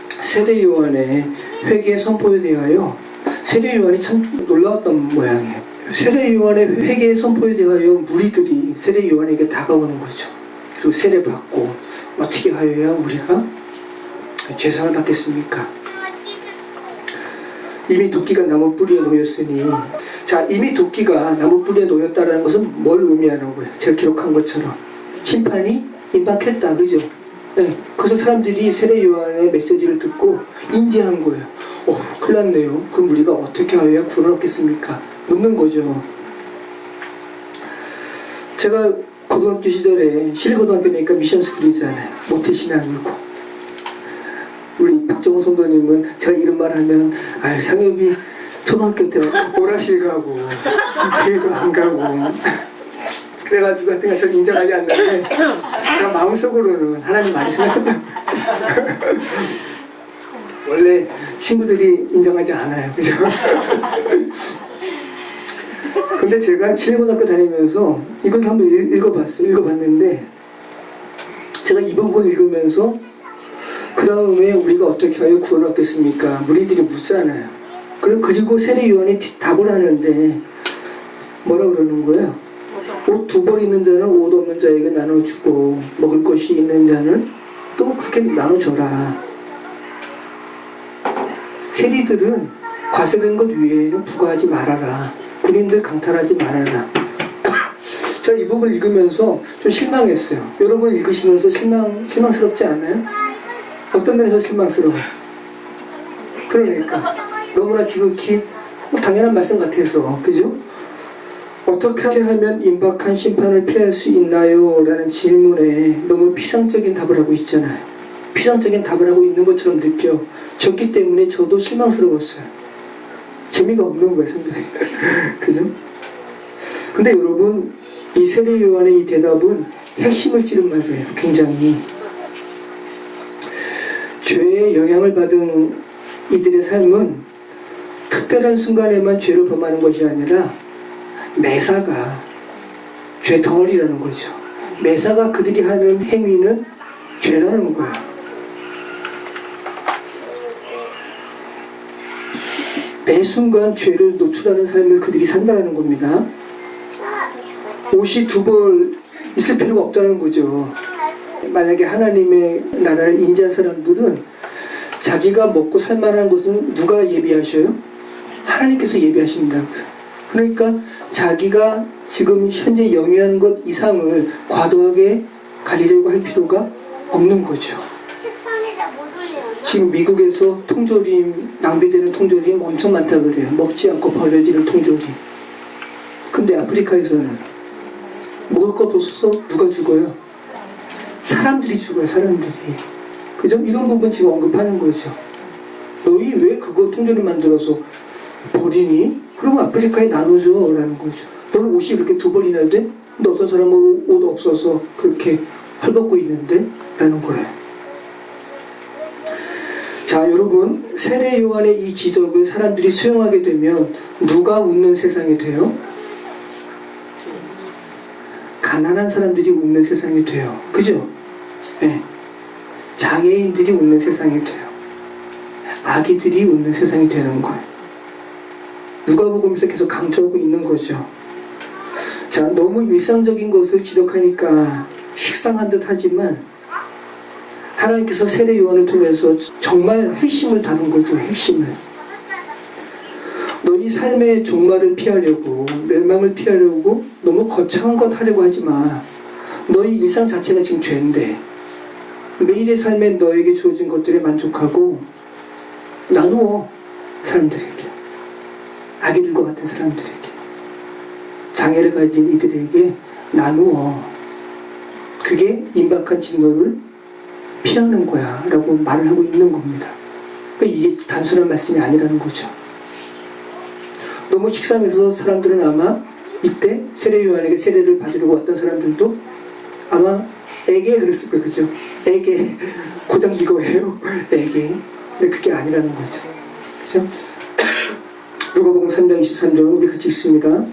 세례 요한의 회개에 선포에 대하여 세례 요한이 참 놀라웠던 모양이에요. 세례 요한의 회개에 선포에 대하여 무리들이 세례 요한에게 다가오는 거죠. 그리고 세례 받고 어떻게 하여야 우리가 죄상을 받겠습니까? 이미 도끼가 나무 뿌리에 놓였으니 자 이미 도끼가 나무 뿌리에 놓였다는 것은 뭘 의미하는 거예요? 제가 기록한 것처럼 심판이 임박했다, 그죠? 네, 그래서 사람들이 세례 요한의 메시지를 듣고 인지한 거예요. 큰일 났네요. 그럼 우리가 어떻게 하여야 구원을 얻겠습니까? 묻는 거죠. 제가 고등학교 시절에 신일고등학교니까 미션스쿨이잖아요. 모태신앙이고 우리 박정호 성도님은 제가 이런 말 하면 상엽이 초등학교 때 오락실 가고 교회도 안 가고 그래가지고 하여튼 저를 인정하지 않는데 제가 마음속으로는 하나님 많이 생각했다. 원래 친구들이 인정하지 않아요. 그죠? 근데 제가 신일고등학교 다니면서 이걸 한번 읽어봤는데 제가 이 부분 읽으면서 그 다음에 우리가 어떻게 하여 구원을 얻겠습니까? 무리들이 묻잖아요. 그리고 세례 요한이 답을 하는데 뭐라 그러는 거예요? 옷 두 벌 있는 자는 옷 없는 자에게 나눠주고 먹을 것이 있는 자는 또 그렇게 나눠줘라. 세리들은 과세된 것 위에는 부과하지 말아라. 군인들 강탈하지 말아라. 제가 이 부분을 읽으면서 좀 실망했어요. 여러분 읽으시면서 실망스럽지 않아요? 어떤 면에서 실망스러워요? 그러니까 너무나 지극히 당연한 말씀 같아서, 그죠? 어떻게 하면 임박한 심판을 피할 수 있나요? 라는 질문에 너무 피상적인 답을 하고 있잖아요. 피상적인 답을 하고 있는 것처럼 느껴졌기 때문에 저도 실망스러웠어요. 재미가 없는 거예요, 선생님. 그죠? 근데 여러분, 이 세례 요한의 이 대답은 핵심을 찌른 말이에요. 굉장히. 죄의 영향을 받은 이들의 삶은 특별한 순간에만 죄를 범하는 것이 아니라 매사가 죄 덩어리라는 거죠. 매사가 그들이 하는 행위는 죄라는 거예요. 매 순간 죄를 노출하는 삶을 그들이 산다는 겁니다. 옷이 두 벌 있을 필요가 없다는 거죠. 만약에 하나님의 나라를 인지한 사람들은 자기가 먹고 살만한 것은 누가 예비하셔요? 하나님께서 예비하신다고요. 그러니까 자기가 지금 현재 영위한 것 이상을 과도하게 가지려고 할 필요가 없는 거죠. 지금 미국에서 통조림, 낭비되는 통조림 엄청 많다 그래요. 먹지 않고 버려지는 통조림. 근데 아프리카에서는 먹을 것 없어서 누가 죽어요? 사람들이 죽어요, 사람들이. 그죠? 이런 부분 지금 언급하는 거죠. 너희 왜 그거 통조림 만들어서 버리니? 그럼 아프리카에 나눠줘 라는 거죠. 너는 옷이 이렇게 두 벌이나 돼? 근데 어떤 사람은 옷 없어서 그렇게 헐벗고 있는데? 라는 거예요. 자, 여러분, 세례 요한의 이 기적을 사람들이 수용하게 되면 누가 웃는 세상이 돼요? 가난한 사람들이 웃는 세상이 돼요. 그죠? 네. 장애인들이 웃는 세상이 돼요. 아기들이 웃는 세상이 되는 거예요. 누가복음에서 계속 강조하고 있는 거죠. 자, 너무 일상적인 것을 지적하니까 식상한 듯 하지만 하나님께서 세례 요한을 통해서 정말 핵심을 다룬 거죠. 핵심을. 너희 삶의 종말을 피하려고, 멸망을 피하려고 너무 거창한 것 하려고 하지 마. 너희 일상 자체가 지금 죄인데 매일의 삶에 너에게 주어진 것들에 만족하고 나누어. 사람들에게, 아기들과 같은 사람들에게, 장애를 가진 이들에게 나누어. 그게 임박한 진노를 피하는 거야 라고 말을 하고 있는 겁니다. 그러니까 이게 단순한 말씀이 아니라는 거죠. 너무 식상해서 사람들은 아마 이때 세례 요한에게 세례를 받으려고 왔던 사람들도 아마 에게 그랬을 거예요. 그죠? 에게 고장 이거예요. 에게. 근데 그게 아니라는 거죠. 그죠? 누가복음 3장 23절 우리 같이 읽습니다.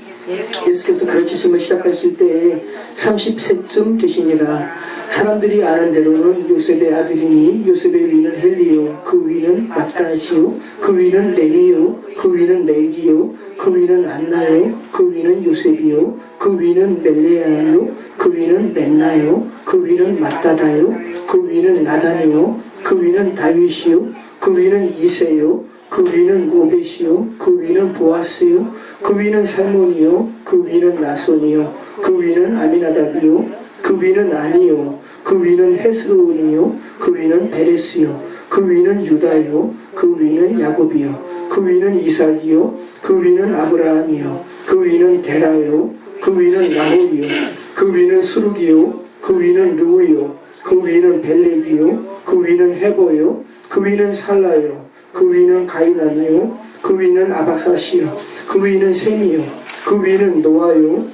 예수께서 가르치심을 시작하실 때에 30세쯤 되시니라. 사람들이 아는 대로는 요셉의 아들이니 요셉의 위는 헬리요, 그 위는 마따시요, 그 위는 레위요, 그 위는 멜기요, 그 위는 안나요, 그 위는 요셉이요, 그 위는 멜레아요, 그 위는 멘나요, 그 위는 마따다요, 그 위는 나단이요, 그 위는 다윗이요, 그 위는 이세요, 그 위는 오벳이요, 그 위는 보아스요, 그 위는 살몬이요, 그 위는 나손이요, 그 위는 아미나답이요, 그 위는 아니요, 그 위는 헤스론이요, 그 위는 베레스요, 그 위는 유다요, 그 위는 야곱이요, 그 위는 이삭이요, 그 위는 아브라함이요, 그 위는 데라요, 그 위는 나홀이요, 그 위는 수룩이요, 그 위는 루이요, 그 위는 벨렉이요, 그 위는 헤보요, 그 위는 살라요, 그 위는 가이나니요, 그 위는 아박사시요, 그 위는 셈이요, 그 위는 노아요,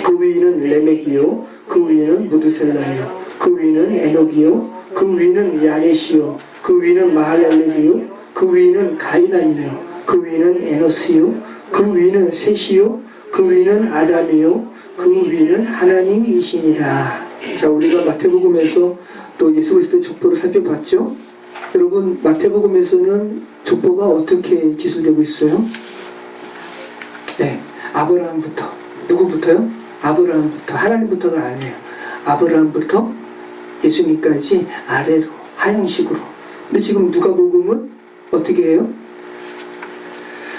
그 위는 레멕이요, 그 위는 무드셀라요, 그 위는 에녹이요, 그 위는 야넷이요, 그 위는 마할랄렐이요, 그 위는 가이나니요, 그 위는 에노스요, 그 위는 셋이요, 그 위는 아담이요, 그 위는 하나님이시니라. 자, 우리가 마태복음에서 또 예수 그리스도의 족보를 살펴봤죠. 여러분, 마태복음에서는 족보가 어떻게 기술되고 있어요? 네, 아브라함부터. 누구부터요? 아브라함부터. 하나님부터가 아니에요. 아브라함부터 예수님까지 아래로, 하향식으로. 근데 지금 누가복음은 어떻게 해요?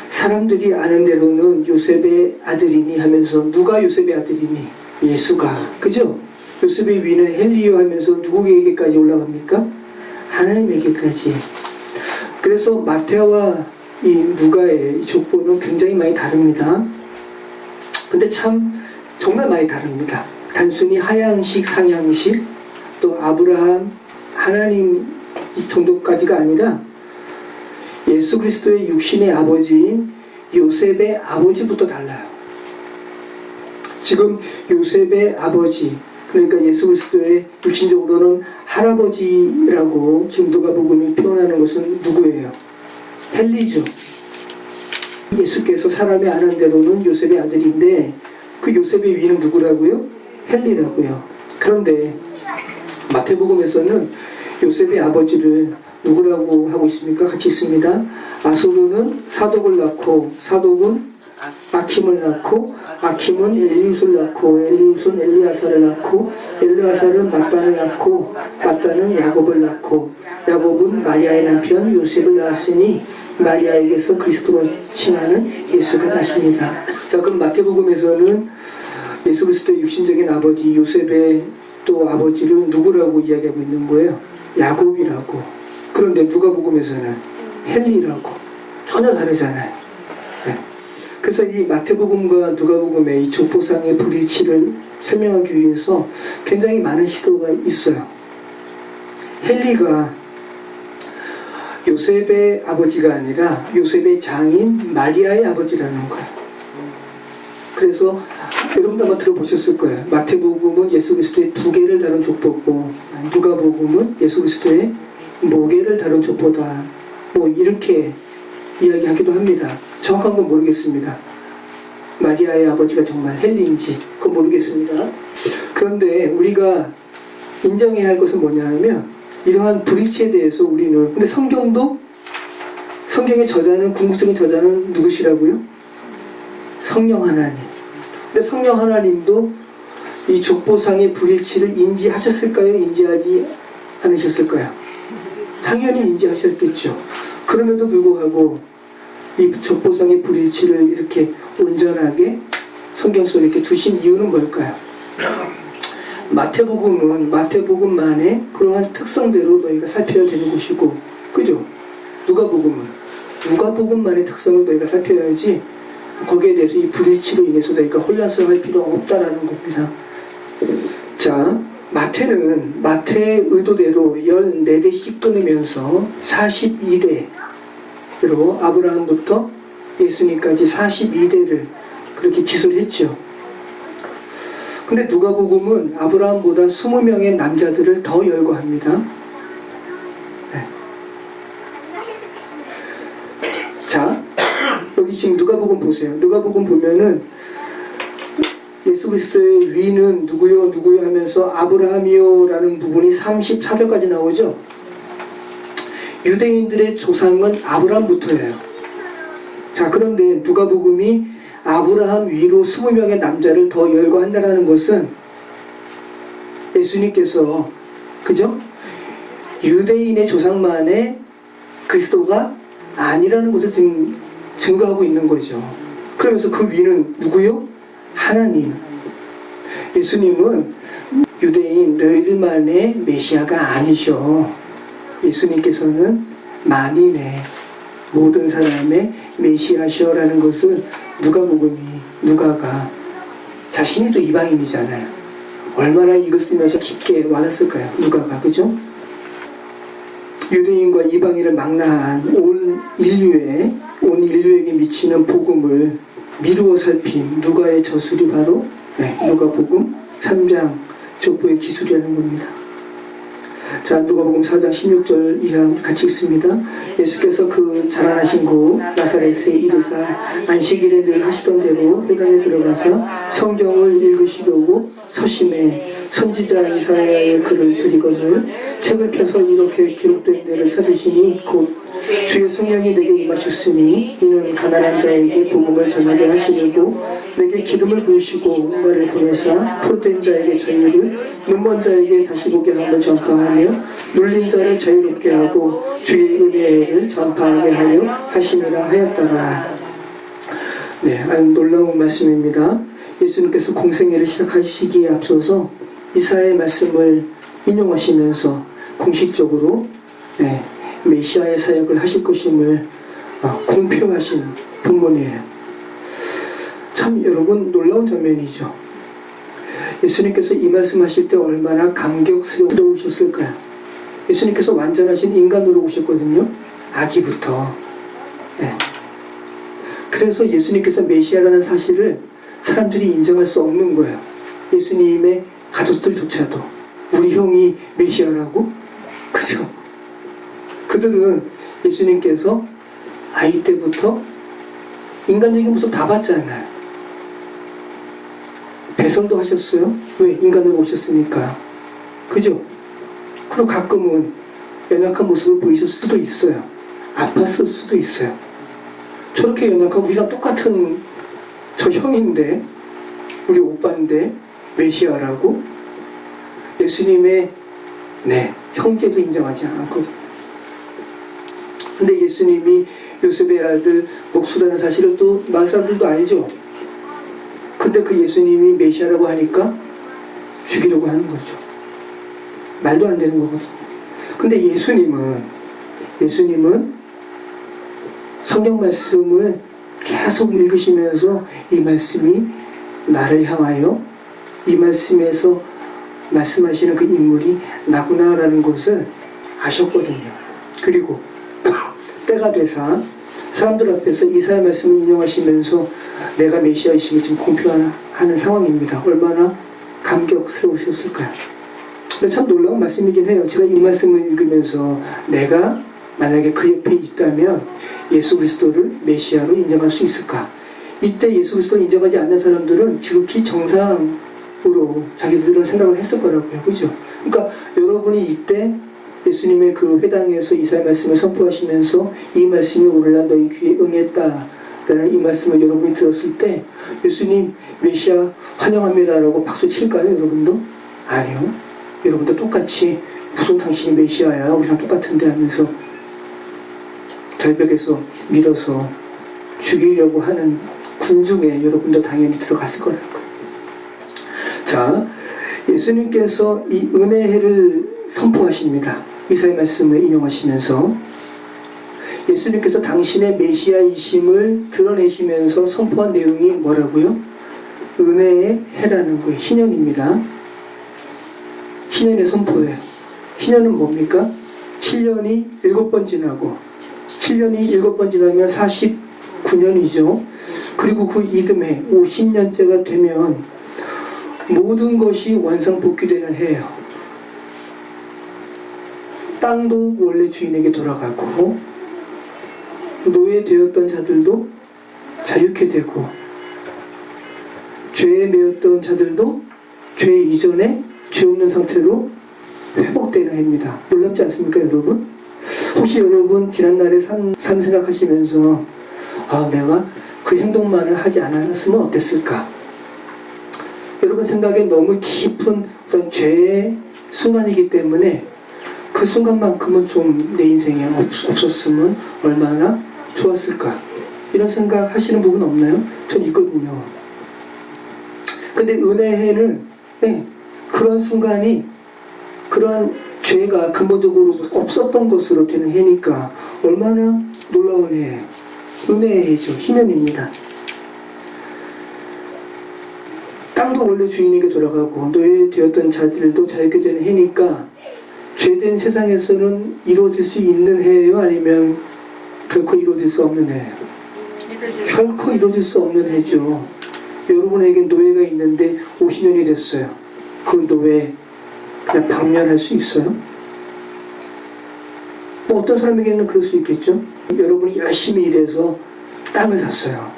사람들이 아는 대로는 요셉의 아들이니 하면서, 누가 요셉의 아들이니? 예수가. 그죠? 요셉의 위는 헬리요 하면서 누구에게까지 올라갑니까? 하나님에게까지. 그래서 마태와 이 누가의 이 족보는 굉장히 많이 다릅니다. 근데 참 정말 많이 다릅니다. 단순히 하향식, 상향식, 또 아브라함, 하나님 이 정도까지가 아니라 예수 그리스도의 육신의 아버지인 요셉의 아버지부터 달라요. 지금 요셉의 아버지, 그러니까 예수 그리스도의 육신적으로는 할아버지라고 지금 누가복음이 표현하는 것은 누구예요? 헬리죠. 예수께서 사람이 아는 대로는 요셉의 아들인데 그 요셉의 위는 누구라고요? 헬리라고요. 그런데 마태복음에서는 요셉의 아버지를 누구라고 하고 있습니까? 같이 있습니다. 아소르는 사독을 낳고 사독은 아킴을 낳고 아킴은 엘리웃을 낳고 엘리웃은 엘리아사를 낳고 엘리아사는 mat단을 낳고 mat단은 야곱을 낳고 야곱은 마리아의 남편 요셉을 낳았으니 마리아에게서 그리스도가 칭하는 예수가 나시니라. 자, 그럼 마태복음에서는 예수 그리스도의 육신적인 아버지 요셉의 또 아버지를 누구라고 이야기하고 있는 거예요? 야곱이라고. 그런데 누가복음에서는 헬리라고. 전혀 다르잖아요. 네. 그래서 이 마태복음과 누가복음의 이 족보상의 불일치를 설명하기 위해서 굉장히 많은 시도가 있어요. 헬리가 요셉의 아버지가 아니라 요셉의 장인 마리아의 아버지라는 거예요. 그래서 여러분도 아마 들어보셨을 거예요. 마태복음은 예수 그리스도의 부계를 다룬 족보고 누가복음은 예수 그리스도의 모계를 다룬 족보다. 뭐 이렇게 이야기하기도 합니다. 정확한 건 모르겠습니다. 마리아의 아버지가 정말 헬리인지 그건 모르겠습니다. 그런데 우리가 인정해야 할 것은 뭐냐 하면 이러한 불일치에 대해서 우리는, 근데 성경도, 성경의 저자는, 궁극적인 저자는 누구시라고요? 성령 하나님. 근데 성령 하나님도 이 족보상의 불일치를 인지하셨을까요? 인지하지 않으셨을까요? 당연히 인지하셨겠죠. 그럼에도 불구하고 이 족보상의 불일치를 이렇게 온전하게 성경 속에 이렇게 두신 이유는 뭘까요? 마태복음은 마태복음만의 그러한 특성대로 너희가 살펴야 되는 것이고, 그죠? 누가복음만의 특성을 너희가 살펴야지 거기에 대해서 이 불일치로 인해서 너희가 혼란스러워할 필요가 없다라는 겁니다. 자, 마태는 마태의 의도대로 14대씩 끊으면서 42대로 아브라함부터 예수님까지 42대를 그렇게 기술했죠. 근데 누가복음은 아브라함보다 20명의 남자들을 더 열거합니다. 네. 자, 여기 지금 누가복음 보세요. 누가복음 보면은 예수 그리스도의 위는 누구요 하면서 아브라함이요 라는 부분이 34절까지 나오죠. 유대인들의 조상은 아브라함부터예요. 자, 그런데 누가복음이 아브라함 위로 20명의 남자를 더 열거한다는 것은 예수님께서, 그죠? 유대인의 조상만의 그리스도가 아니라는 것을 지금 증거하고 있는 거죠. 그러면서 그 위는 누구요? 하나님. 예수님은 유대인 너희들만의 메시아가 아니셔. 예수님께서는 만인의 모든 사람의 메시아시어라는 것을 누가가 자신이 또 이방인이잖아요. 얼마나 이걸 쓰면서 깊게 와닿았을까요? 누가가, 그죠? 유대인과 이방인을 망라한 온 인류에게 미치는 복음을 미루어 살핀 누가의 저술이 바로 누가복음 3장 족보의 기술이라는 겁니다. 자, 누가복음 4장 16절 이하 같이 읽습니다. 예수께서 그 자라나신 곳 나사렛에 이르사 안식일에 늘 하시던 대로 회당에 들어가서 성경을 읽으시려고 서심해 선지자 이사야의 글을 드리거늘 책을 펴서 이렇게 기록된 데를 찾으시니 곧 주의 성령이 내게 임하셨으니 이는 가난한 자에게 복음을 전하게 하시려고 내게 기름을 부으시고 나를 보내사 포로된 자에게 자유를 눈먼 자에게 다시 보게 함을 전파하며 눌린 자를 자유롭게 하고 주의 은혜를 전파하게 하려 하시니라 하였더라. 네, 아주 놀라운 말씀입니다. 예수님께서 공생애를 시작하시기에 앞서서 이사야의 말씀을 인용하시면서 공식적으로 메시아의 사역을 하실 것임을 공표하신 본문이에요. 참 여러분 놀라운 장면이죠. 예수님께서 이 말씀하실 때 얼마나 감격스러우셨을까요? 예수님께서 완전하신 인간으로 오셨거든요. 아기부터. 그래서 예수님께서 메시아라는 사실을 사람들이 인정할 수 없는 거예요. 예수님의 가족들조차도 우리 형이 메시아라고? 그죠? 그들은 예수님께서 아이 때부터 인간적인 모습 다 봤잖아요. 배설도 하셨어요. 왜? 인간으로 오셨으니까. 그죠? 그리고 가끔은 연약한 모습을 보이실 수도 있어요. 아팠을 수도 있어요. 저렇게 연약하고 우리랑 똑같은 저 형인데, 우리 오빠인데 메시아라고? 예수님의 형제도 인정하지 않거든요. 근데 예수님이 요셉의 아들 목수라는 사실을 또 많은 사람들도 알죠. 근데 그 예수님이 메시아라고 하니까 죽이려고 하는 거죠. 말도 안 되는 거거든요. 근데 예수님은 성경 말씀을 계속 읽으시면서 이 말씀이 나를 향하여 이 말씀에서 말씀하시는 그 인물이 나구나라는 것을 아셨거든요. 그리고 때가 돼서 사람들 앞에서 이사야 말씀을 인용하시면서 내가 메시아이심을 지금 공표하는 상황입니다. 얼마나 감격스러우셨을까요? 참 놀라운 말씀이긴 해요. 제가 이 말씀을 읽으면서 내가 만약에 그 옆에 있다면 예수 그리스도를 메시아로 인정할 수 있을까? 이때 예수 그리스도를 인정하지 않는 사람들은 지극히 정상으로 자기들은 생각을 했을 거라고요. 그죠? 그러니까 여러분이 이때 예수님의 그 회당에서 이사야 말씀을 선포하시면서 이 말씀이 오늘날 너희 귀에 응했다 라는 이 말씀을 여러분이 들었을 때 예수님 메시아 환영합니다라고 박수 칠까요? 여러분도? 아니요. 여러분도 똑같이 무슨 당신이 메시아야 우리랑 똑같은데 하면서 절벽에서 밀어서 죽이려고 하는 군중에 여러분도 당연히 들어갔을 거라고요. 자, 예수님께서 이 은혜를 선포하십니다. 이사야 말씀을 인용하시면서 예수님께서 당신의 메시아이심을 드러내시면서 선포한 내용이 뭐라고요? 은혜의 해라는 거예요. 희년입니다. 희년의 선포예요. 희년은 뭡니까? 7년이 7번 지나고 7년이 7번 지나면 49년이죠. 그리고 그 이듬해 50년째가 되면 모든 것이 완성복귀되는 해예요. 땅도 원래 주인에게 돌아가고 노예되었던 자들도 자유케 되고 죄에 매였던 자들도 죄 이전에 죄 없는 상태로 회복되는 해입니다. 놀랍지 않습니까, 여러분? 혹시 여러분 지난날의 삶 생각하시면서 내가 그 행동만을 하지 않았으면 어땠을까? 여러분 생각에 너무 깊은 어떤 죄의 순간이기 때문에 그 순간만큼은 좀 내 인생에 없었으면 얼마나 좋았을까? 이런 생각 하시는 부분 없나요? 전 있거든요. 근데 은혜는 그런 순간이 그러한 죄가 근본적으로 없었던 것으로 되는 해니까 얼마나 놀라운 해예요. 은혜의 해죠. 희년입니다. 땅도 원래 주인에게 돌아가고 노예되었던 자들도 자유케 되는 해니까 죄된 세상에서는 이루어질 수 있는 해예요? 아니면 결코 이루어질 수 없는 해예요? 결코 이루어질 수 없는 해죠. 여러분에게 노예가 있는데 50년이 됐어요. 그 노예 그냥 방면할 수 있어요? 뭐 어떤 사람에게는 그럴 수 있겠죠. 여러분이 열심히 일해서 땅을 샀어요.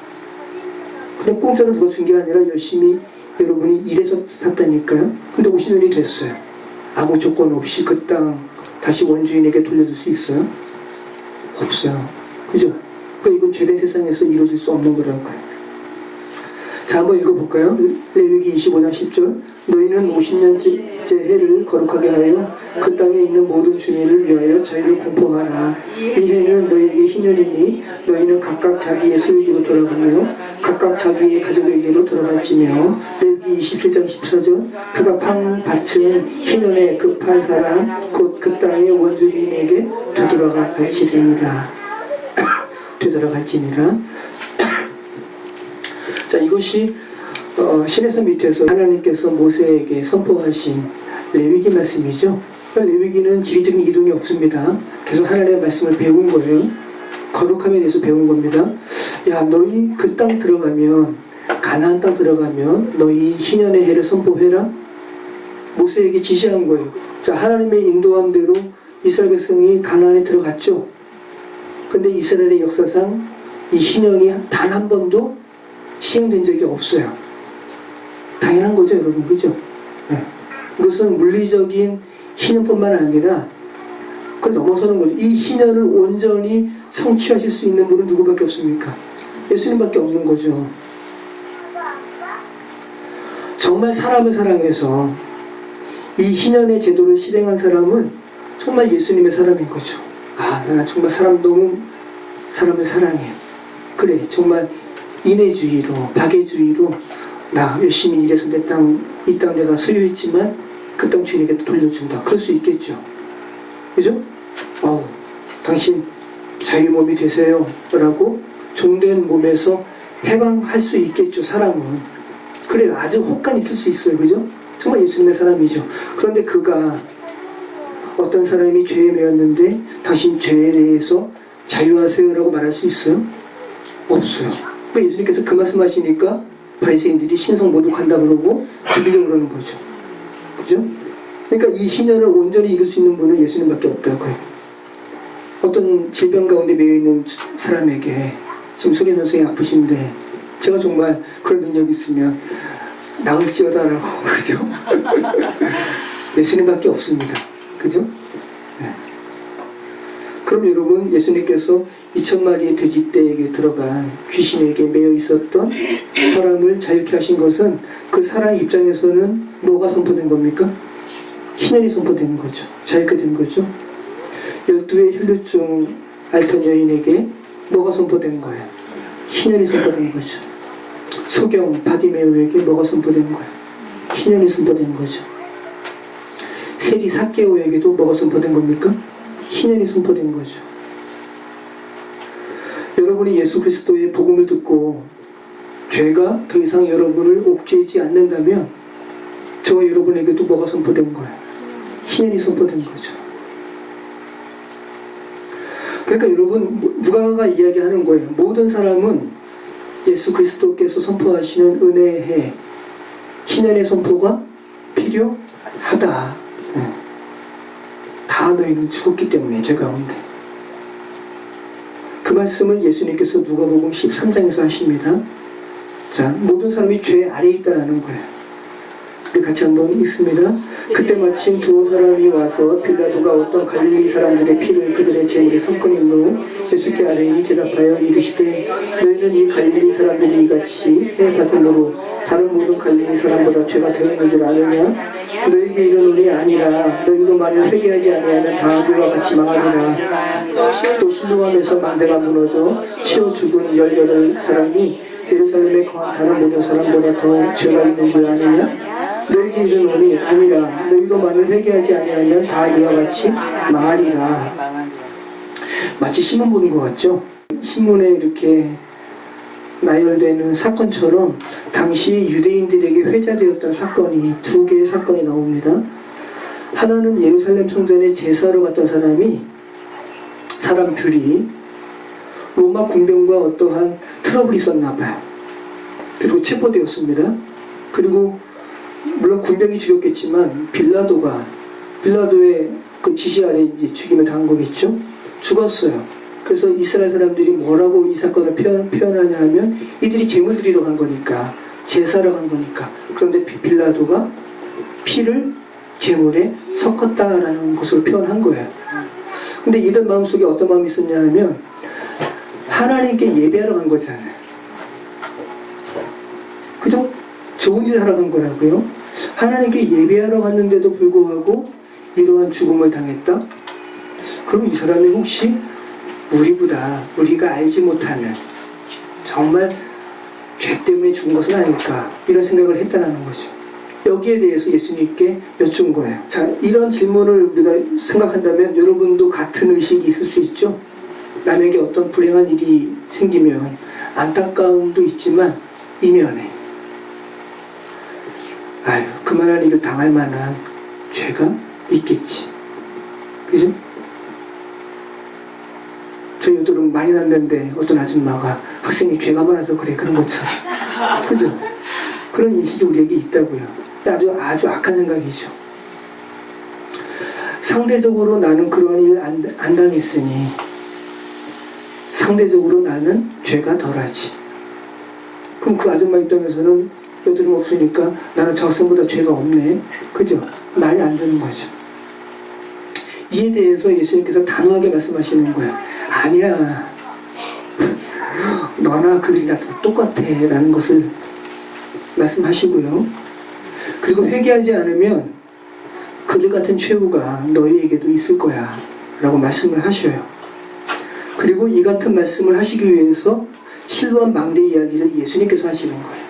그냥 공짜로 누가 준 게 아니라 열심히 여러분이 일해서 샀다니까요. 근데 50년이 됐어요. 아무 조건 없이 그 땅 다시 원주인에게 돌려줄 수 있어요? 없어요. 그죠? 그러니까 이건 죄된 세상에서 이루어질 수 없는 거라고요. 자, 한번 읽어볼까요? 레위기 25장 10절. 너희는 50년째 해를 거룩하게 하여 그 땅에 있는 모든 주민을 위하여 자유를 공포하라. 이 해는 너희에게 희년이니 너희는 각각 자기의 소유지로 돌아가며 각각 자기의 가족에게로 돌아갈지며. 레위기 27장 14절. 그가 판 밭은 희년에 급한 사람 곧 그 땅의 원주민에게 되돌아갈지니라. 되돌아갈지니라. 자, 이것이 시내산 밑에서 하나님께서 모세에게 선포하신 레위기 말씀이죠. 레위기는 지리적인 이동이 없습니다. 계속 하나님의 말씀을 배운 거예요. 거룩함에 대해서 배운 겁니다. 야, 너희 그 땅 들어가면, 가나안 땅 들어가면 너희 희년의 해를 선포해라. 모세에게 지시한 거예요. 자, 하나님의 인도함대로 이스라엘 백성이 가나안에 들어갔죠. 근데 이스라엘의 역사상 이 희년이 단 한 번도 시행된 적이 없어요. 당연한 거죠, 여러분. 그죠? 네. 이것은 물리적인 희년뿐만 아니라 그걸 넘어서는 거죠. 이 희년을 온전히 성취하실 수 있는 분은 누구밖에 없습니까? 예수님밖에 없는 거죠. 정말 사람을 사랑해서 이 희년의 제도를 실행한 사람은 정말 예수님의 사람인 거죠. 나 정말 너무 사람을 사랑해. 그래, 정말 인애주의로, 박애주의로 나 열심히 일해서 이 땅 내가 소유했지만 그 땅 주인에게 돌려준다. 그럴 수 있겠죠. 그죠? 당신 자유 몸이 되세요. 라고 종된 몸에서 해방할 수 있겠죠, 사람은. 그래, 아주 혹간 있을 수 있어요. 그죠? 정말 예수님의 사람이죠. 그런데 그가 어떤 사람이 죄에 매였는데 당신 죄에 대해서 자유하세요 라고 말할 수 있어요? 없어요. 그러니까 예수님께서 그 말씀하시니까 바리새인들이 신성 모독한다 그러고 죽이려고 그러는 거죠. 그죠? 그러니까 이 희년을 온전히 이룰 수 있는 분은 예수님밖에 없다고요. 어떤 질병 가운데 매여있는 사람에게 지금 소리 선생이 아프신데 제가 정말 그런 능력이 있으면 나을지어다라고 그죠? 예수님밖에 없습니다. 그죠? 네. 그럼 여러분, 예수님께서 2000마리의 돼지떼에게 들어간 귀신에게 매여 있었던 사람을 자유케 하신 것은 그 사람 입장에서는 뭐가 선포된 겁니까? 희년이 선포된 거죠. 자유케 된 거죠. 12의 혈루증 앓던 여인에게 뭐가 선포된 거예요? 희년이 선포된 거죠. 소경 바디메오에게 뭐가 선포된 거예요? 희년이 선포된 거죠. 세리 삭개오에게도 뭐가 선포된 겁니까? 희년이 선포된 거죠. 여러분이 예수 그리스도의 복음을 듣고 죄가 더 이상 여러분을 옥죄지 않는다면 저와 여러분에게도 뭐가 선포된 거예요? 희년이 선포된 거죠. 그러니까 여러분, 누가가 이야기하는 거예요. 모든 사람은 예수 그리스도께서 선포하시는 은혜의 희년의 선포가 필요하다. 다 너희는 죽었기 때문에 죄 가운데. 그 말씀을 예수님께서 누가복음 13장에서 하십니다. 자, 모든 사람이 죄 아래에 있다라는 거예요. 우리 같이 한번 읽습니다. 그때 마침 두어 사람이 와서 빌라도가 어떤 갈릴리 사람들의 피를 그들의 제물에 섞어낸 예수께 아뢰니 대답하여 이르시되 너희는 이 갈릴리 사람들이 이같이 해받음으로 다른 모든 갈릴리 사람보다 죄가 더 있는 줄 아느냐? 너희에게 이르노니 아니라 너희도 만일 회개하지 아니하면 다 이와 같이 망하리라. 또 신루함에서 망대가 무너져 치어 죽은 18사람이 예루살렘에 거한 다른 모든 사람보다 더 죄가 있는 줄 아느냐? 너희에게 이르노니 아니라 너희도 만일 회개하지 아니하면 다 이와 같이 망하리라. 마치 신문 보는 것 같죠? 신문에 이렇게 나열되는 사건처럼 당시 유대인들에게 회자되었던 사건이 두 개의 사건이 나옵니다. 하나는 예루살렘 성전에 제사로 갔던 사람들이 로마 군병과 어떠한 트러블이 있었나 봐요. 그리고 체포되었습니다. 그리고 물론 군병이 죽였겠지만 빌라도의 그 지시 아래 이제 죽임을 당한 거겠죠. 죽었어요. 그래서 이스라엘 사람들이 뭐라고 이 사건을 표현하냐 하면 이들이 제물 드리러 간 거니까, 제사를 간 거니까. 그런데 빌라도가 피를 제물에 섞었다라는 것을 표현한 거예요. 근데 이들 마음속에 어떤 마음이 있었냐 하면 하나님께 예배하러 간 거잖아요. 그죠? 좋은 일 하러 간 거라고요. 하나님께 예배하러 갔는데도 불구하고 이러한 죽음을 당했다? 그럼 이 사람이 혹시 우리가 알지 못하는 정말 죄 때문에 죽은 것은 아닐까, 이런 생각을 했다는 거죠. 여기에 대해서 예수님께 여쭌 거예요. 자, 이런 질문을 우리가 생각한다면 여러분도 같은 의식이 있을 수 있죠. 남에게 어떤 불행한 일이 생기면 안타까움도 있지만 이면에 아유, 그만한 일을 당할 만한 죄가 있겠지. 그죠? 저희 여드름 많이 났는데 어떤 아줌마가 학생이 죄가 많아서 그래, 그런 것처럼. 그죠? 그런 인식이 우리에게 있다고요. 아주 악한 생각이죠. 상대적으로 나는 그런 일 안 당했으니 상대적으로 나는 죄가 덜하지. 그럼 그 아줌마 입장에서는 여드름 없으니까 나는 저 학생보다 죄가 없네. 그죠? 말이 안 되는 거죠. 이에 대해서 예수님께서 단호하게 말씀하시는 거야. 아니야. 너나 그들이나 똑같아. 라는 것을 말씀하시고요. 그리고 회개하지 않으면 그들 같은 최후가 너희에게도 있을 거야. 라고 말씀을 하셔요. 그리고 이 같은 말씀을 하시기 위해서 실로암 망대 이야기를 예수님께서 하시는 거예요.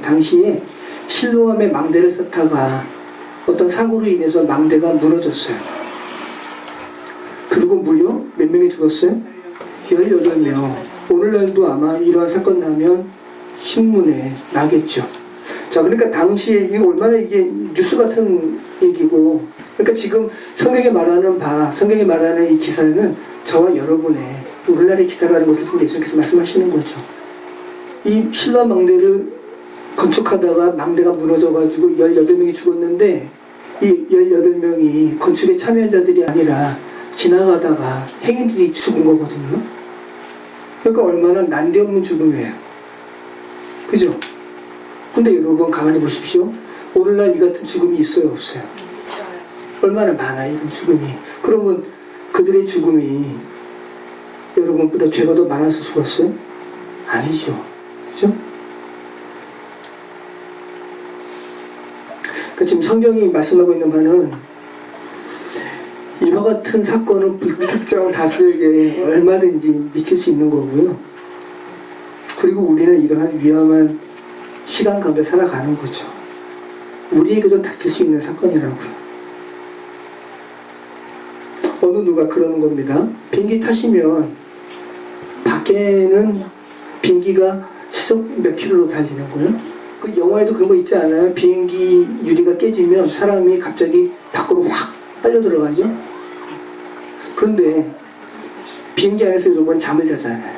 당시에 실로암의 망대를 쌓다가 어떤 사고로 인해서 망대가 무너졌어요. 그리고 무려 몇 명이 죽었어요? 18명. 오늘날도 아마 이러한 사건 나면 신문에 나겠죠. 자, 그러니까 당시에 이게 얼마나 이게 뉴스 같은 얘기고, 그러니까 지금 성경에 말하는 이 기사는 저와 여러분의 오늘날의 기사라는 것을 지금 예수님께서 말씀하시는 거죠. 이 실로암 망대를 건축하다가 망대가 무너져가지고 18명이 죽었는데 이 18명이 건축에 참여한 자들이 아니라 지나가다가 행인들이 죽은 거거든요. 그러니까 얼마나 난데없는 죽음이에요. 그죠? 근데 여러분 가만히 보십시오. 오늘날 이 같은 죽음이 있어요, 없어요? 얼마나 많아요, 이런 죽음이. 그러면 그들의 죽음이 여러분보다 죄가 더 많아서 죽었어요? 아니죠. 그죠? 그러니까 지금 성경이 말씀하고 있는 바는 이와 같은 사건은 불특정 다수에게 얼마든지 미칠 수 있는 거고요. 그리고 우리는 이러한 위험한 시간 가운데 살아가는 거죠. 우리에게도 닥칠 수 있는 사건이라고요. 어느 누가 그러는 겁니다. 비행기 타시면 밖에는 비행기가 시속 몇 킬로로 달리는 거예요. 그 영화에도 그런 거 있지 않아요? 비행기 유리가 깨지면 사람이 갑자기 밖으로 확 빨려 들어가죠. 그런데 비행기 안에서 여러분 잠을 자잖아요.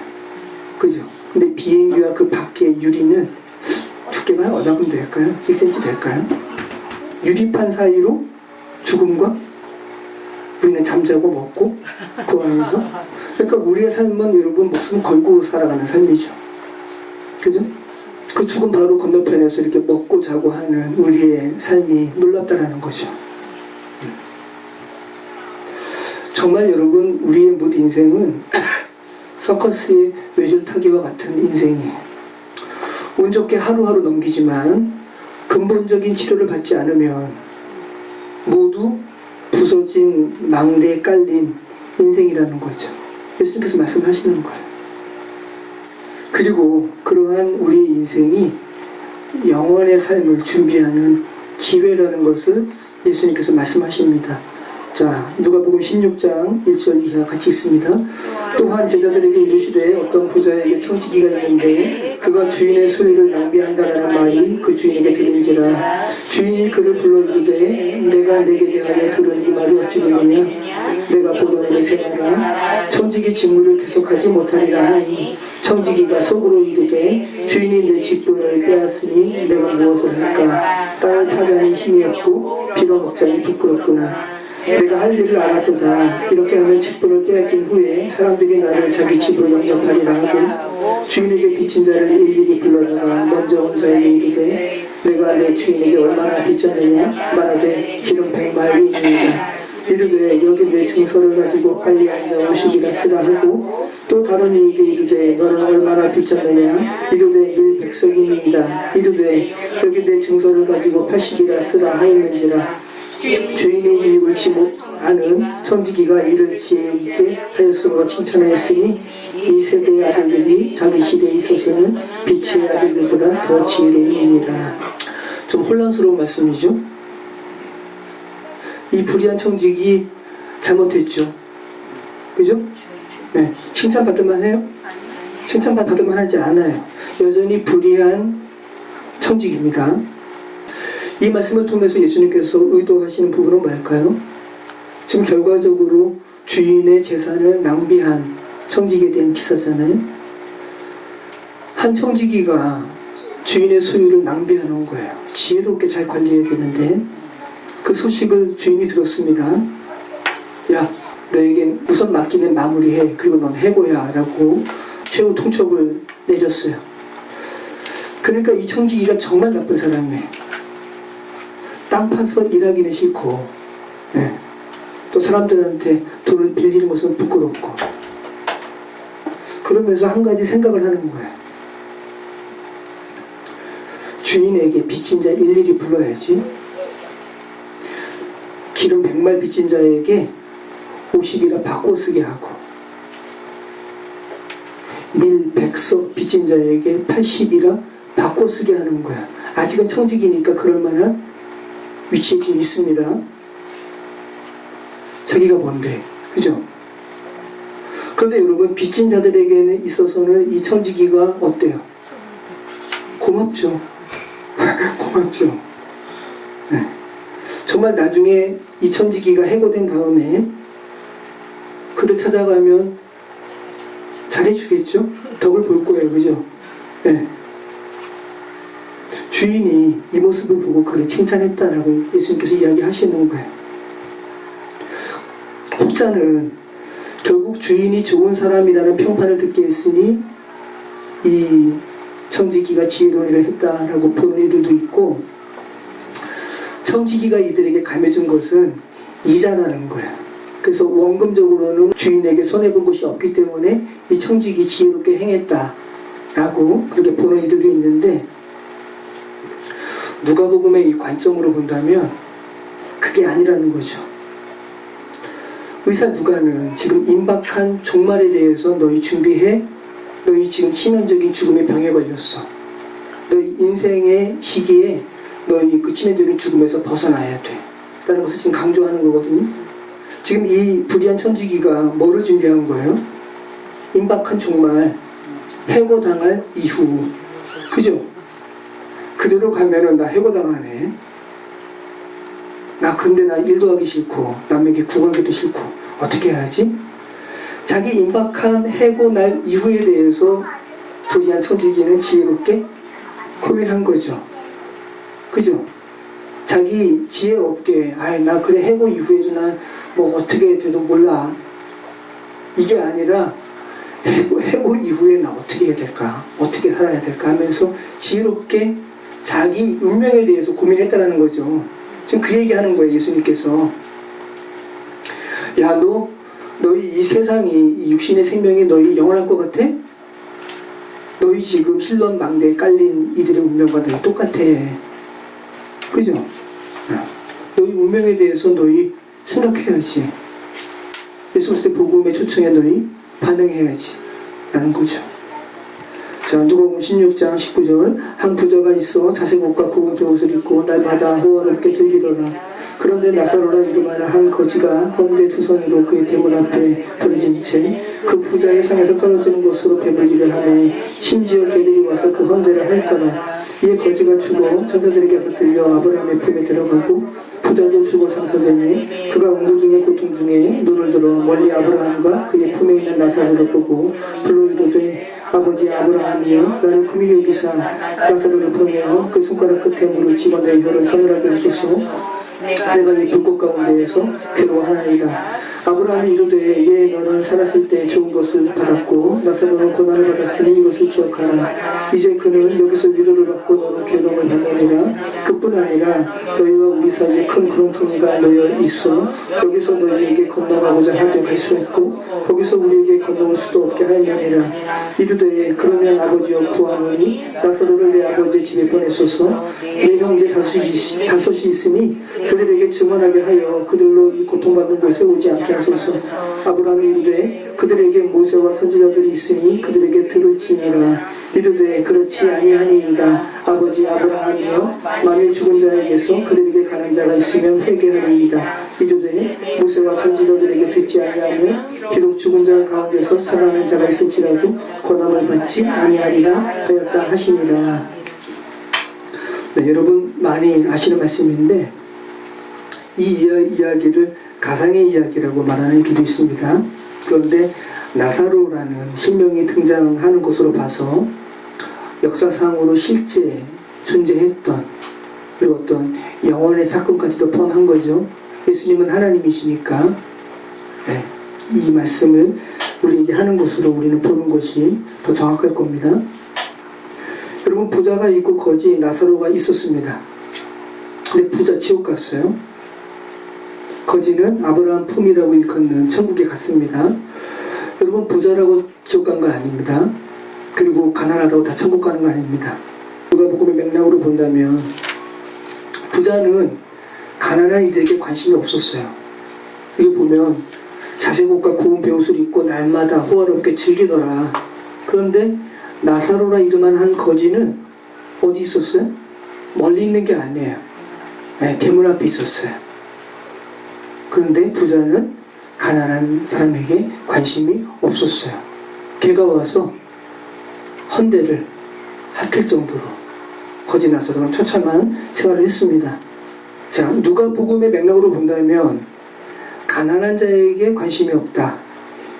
그죠? 근데 비행기와 그 밖의 유리는 두께가 한 얼마큼 될까요? 1cm 될까요? 유리판 사이로 죽음과 우리는 잠자고 먹고 그 안에서, 그러니까 우리의 삶은 여러분 목숨 걸고 살아가는 삶이죠. 그죠? 그 죽음 바로 건너편에서 이렇게 먹고 자고 하는 우리의 삶이 놀랍다라는 거죠. 정말 여러분, 우리의 묻 인생은 서커스의 외줄타기와 같은 인생이에요. 운 좋게 하루하루 넘기지만 근본적인 치료를 받지 않으면 모두 부서진 망대에 깔린 인생이라는 거죠. 예수님께서 말씀하시는 거예요. 그리고 그러한 우리의 인생이 영원의 삶을 준비하는 기회라는 것을 예수님께서 말씀하십니다. 자, 누가복음 16장 1절 이하 같이 있습니다. 또한 제자들에게 이르시되 어떤 부자에게 청지기가 있는데 그가 주인의 소유를 낭비한다라는 말이 그 주인에게 들린지라. 주인이 그를 불러 이르되 내가 내게 대하여 들은 이 말이 어찌 되느냐. 내가 보던 생하라 청지기 직무를 계속하지 못하리라 하니 청지기가 속으로 이르되 주인이 내 직분을 빼앗으니 내가 무엇을 할까. 땅을 파자니 힘이 없고 빌어먹자니 부끄럽구나. 내가 할 일을 알았도다. 이렇게 하면 직분을 빼앗긴 후에 사람들이 나를 자기 집으로 영접하리라 하고 주인에게 빚진 자를 일일이 불러다가 먼저 온 자에게 이르되 내가 내 주인에게 얼마나 빚졌느냐. 말하되 기름 100마일이니이다. 이르되 여기 내 증서를 가지고 빨리 앉아 오시기라 쓰라 하고 또 다른 이에게 이르되 너는 얼마나 빚졌느냐. 이르되 밀 100석이니이다. 이르되 여기 내 증서를 가지고 80이라 쓰라 하였는지라. 주인의 일이 옳지 못하는 청지기가 이를 지혜 있게 하였으므로 칭찬하였으니 이 세대의 아들들이 자기 시대에 있어서는 빛의 아들들보다 더 지혜로움입니다. 좀 혼란스러운 말씀이죠. 이 불의한 청지기 잘못했죠. 그죠? 네. 칭찬받을만 해요? 칭찬받을만 하지 않아요. 여전히 불의한 청지기입니다. 이 말씀을 통해서 예수님께서 의도하시는 부분은 뭘까요? 지금 결과적으로 주인의 재산을 낭비한 청지기에 대한 기사잖아요. 한 청지기가 주인의 소유를 낭비하는 거예요. 지혜롭게 잘 관리해야 되는데 그 소식을 주인이 들었습니다. 야, 너에게 우선 맡기는 마무리해. 그리고 넌 해고야 라고 최후 통첩을 내렸어요. 그러니까 이 청지기가 정말 나쁜 사람이에요. 땅 파서 일하기는 싫고, 네. 또 사람들한테 돈을 빌리는 것은 부끄럽고, 그러면서 한 가지 생각을 하는 거예요. 주인에게 빚진 자 일일이 불러야지. 기름 100말 빚진 자에게 50이라 바꿔 쓰게 하고, 밀 100석 빚진 자에게 80이라 바꿔 쓰게 하는 거야. 아직은 청지기니까 그럴 만한 위치에 지금 있습니다. 자기가 뭔데, 그죠? 그런데 여러분, 빚진 자들에게 있어서는 이 청지기가 어때요? 고맙죠. 고맙죠. 네. 정말 나중에 이 청지기가 해고된 다음에 그들 찾아가면 잘해주겠죠? 덕을 볼 거예요, 그죠? 네. 주인이 이 모습을 보고 그를 칭찬했다라고 예수님께서 이야기하시는 거예요. 혹자는 결국 주인이 좋은 사람이라는 평판을 듣게 했으니 이 청지기가 지혜로운 일을 했다라고 보는 이들도 있고, 청지기가 이들에게 감해준 것은 이자라는 거예요. 그래서 원금적으로는 주인에게 손해본 것이 없기 때문에 이 청지기 지혜롭게 행했다라고 그렇게 보는 이들도 있는데, 누가복음의 이 관점으로 본다면 그게 아니라는 거죠. 의사 누가는 지금 임박한 종말에 대해서 너희 준비해. 너희 지금 치명적인 죽음의 병에 걸렸어. 너희 인생의 시기에 너희 그 치명적인 죽음에서 벗어나야 돼. 라는 것을 지금 강조하는 거거든요. 지금 이 불의한 천주기가 뭐를 준비한 거예요? 임박한 종말, 해고당할 이후. 그죠? 그대로 가면은 나 해고당하네. 근데 나 일도 하기 싫고 남에게 구하기도 싫고 어떻게 해야지? 자기 임박한 해고날 이후에 대해서 불의한 천주기는 지혜롭게 고민한 거죠. 그죠? 자기 지혜 없게 나 그래 해고 이후에도 난 뭐 어떻게 돼도 몰라. 이게 아니라 해고 이후에 나 어떻게 해야 될까? 어떻게 살아야 될까? 하면서 지혜롭게 자기 운명에 대해서 고민했다는 거죠. 지금 그 얘기하는 거예요. 예수님께서. 야, 너희 이 세상이, 이 육신의 생명이 너희 영원할 것 같아? 너희 지금 실론 망대에 깔린 이들의 운명과 너희 똑같아. 그죠? 너희 운명에 대해서 너희 생각해야지. 예수 그리스도의 복음의 초청에 너희 반응해야지. 라는 거죠. 자, 누가복음 16장 19절. 한 부자가 있어 자색 옷과 굵은 베옷을 입고 날마다 호화롭게 즐기더라. 그런데 나사로라 이름하는 한 거지가 헌데 투성이로 그의 대문 앞에 버려진 채 그 부자의 상에서 떨어지는 곳으로 배불리려 하며 심지어 개들이 와서 그 헌데를 핥더라. 이에 거지가 죽어 천사들에게 붙들려 아브라함의 품에 들어가고 부자도 죽어 상처되니 그가 응고 중에 고통 중에 눈을 들어 멀리 아브라함과 그의 품에 있는 나사로를 보고 불러 이르되 아버지 아브라함이여 나를 긍휼히 여기사 나사로를 보내어 그 손가락 끝에 물을 집어 내 혀를 서늘하게 하소서. 내가 이 불꽃 가운데에서 괴로워하나이다. 아브라함이 이르되 예 너는 살았을 때 좋은 것을 받았고 나사로는 고난을 받았으니 이것을 기억하라. 이제 그는 여기서 위로를 받고 너는 괴로움을 받느니라. 그뿐 아니라 너희와 우리 사이에 큰 구렁텅이가 놓여 있어 여기서 너희에게 건너가고자 하되 갈 수 없고 거기서 우리에게 건너올 수도 없게 하였느니라. 이르되 그러면 아버지여 구하노니 나사로를 내 아버지의 집에 보내소서. 내 형제 다섯이 있으니 그들에게 증언하게 하여 그들로 이 고통받는 곳에 오지 않게 하소서. 아브라함이 이르되 그들에게 모세와 선지자들이 있으니 그들에게 들을지니라. 이르되 그렇지 아니하니이다. 아버지 아브라함이여 만일 죽은 자에게서 그들에게 가는 자가 있으면 회개하리이다. 이르되 모세와 선지자들에게 듣지 아니하면 비록 죽은 자 가운데서 살아나는 자가 있을지라도 고난을 받지 아니하리라 하였다 하시니라. 네, 여러분 많이 아시는 말씀인데 이 이야기를 가상의 이야기라고 말하는 길도 있습니다. 그런데 나사로라는 신명이 등장하는 것으로 봐서 역사상으로 실제 존재했던 그리고 어떤 영혼의 사건까지도 포함한 거죠. 예수님은 하나님이시니까 네, 이 말씀을 우리에게 하는 것으로 우리는 보는 것이 더 정확할 겁니다. 여러분 부자가 있고 거지 나사로가 있었습니다. 근데 부자 지옥 갔어요. 거지는 아브라함 품이라고 일컫는 천국에 갔습니다. 여러분 부자라고 지옥 간 거 아닙니다. 그리고 가난하다고 다 천국 가는 거 아닙니다. 누가복음의 맥락으로 본다면 부자는 가난한 이들에게 관심이 없었어요. 여기 보면 자색 옷과 고운 베옷을 입고 날마다 호화롭게 즐기더라. 그런데 나사로라 이름한 한 거지는 어디 있었어요? 멀리 있는 게 아니에요. 네, 대문 앞에 있었어요. 그런데 부자는 가난한 사람에게 관심이 없었어요. 걔가 와서 헌대를 핥을 정도로 거지 나사로는 처참한 생활을 했습니다. 자, 누가복음의 맥락으로 본다면 가난한 자에게 관심이 없다.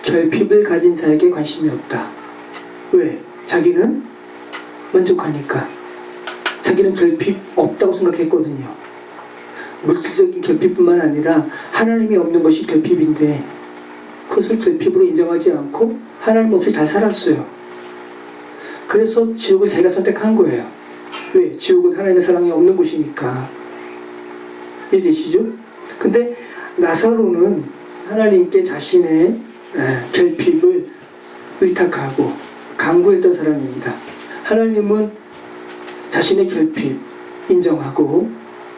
결핍을 가진 자에게 관심이 없다. 왜? 자기는 만족하니까. 자기는 결핍 없다고 생각했거든요. 물질적인 결핍뿐만 아니라 하나님이 없는 것이 결핍인데 그것을 결핍으로 인정하지 않고 하나님 없이 잘 살았어요. 그래서 지옥을 자기가 선택한 거예요. 왜? 지옥은 하나님의 사랑이 없는 곳이니까. 이해되시죠? 근데 나사로는 하나님께 자신의 결핍을 의탁하고 간구했던 사람입니다. 하나님은 자신의 결핍 인정하고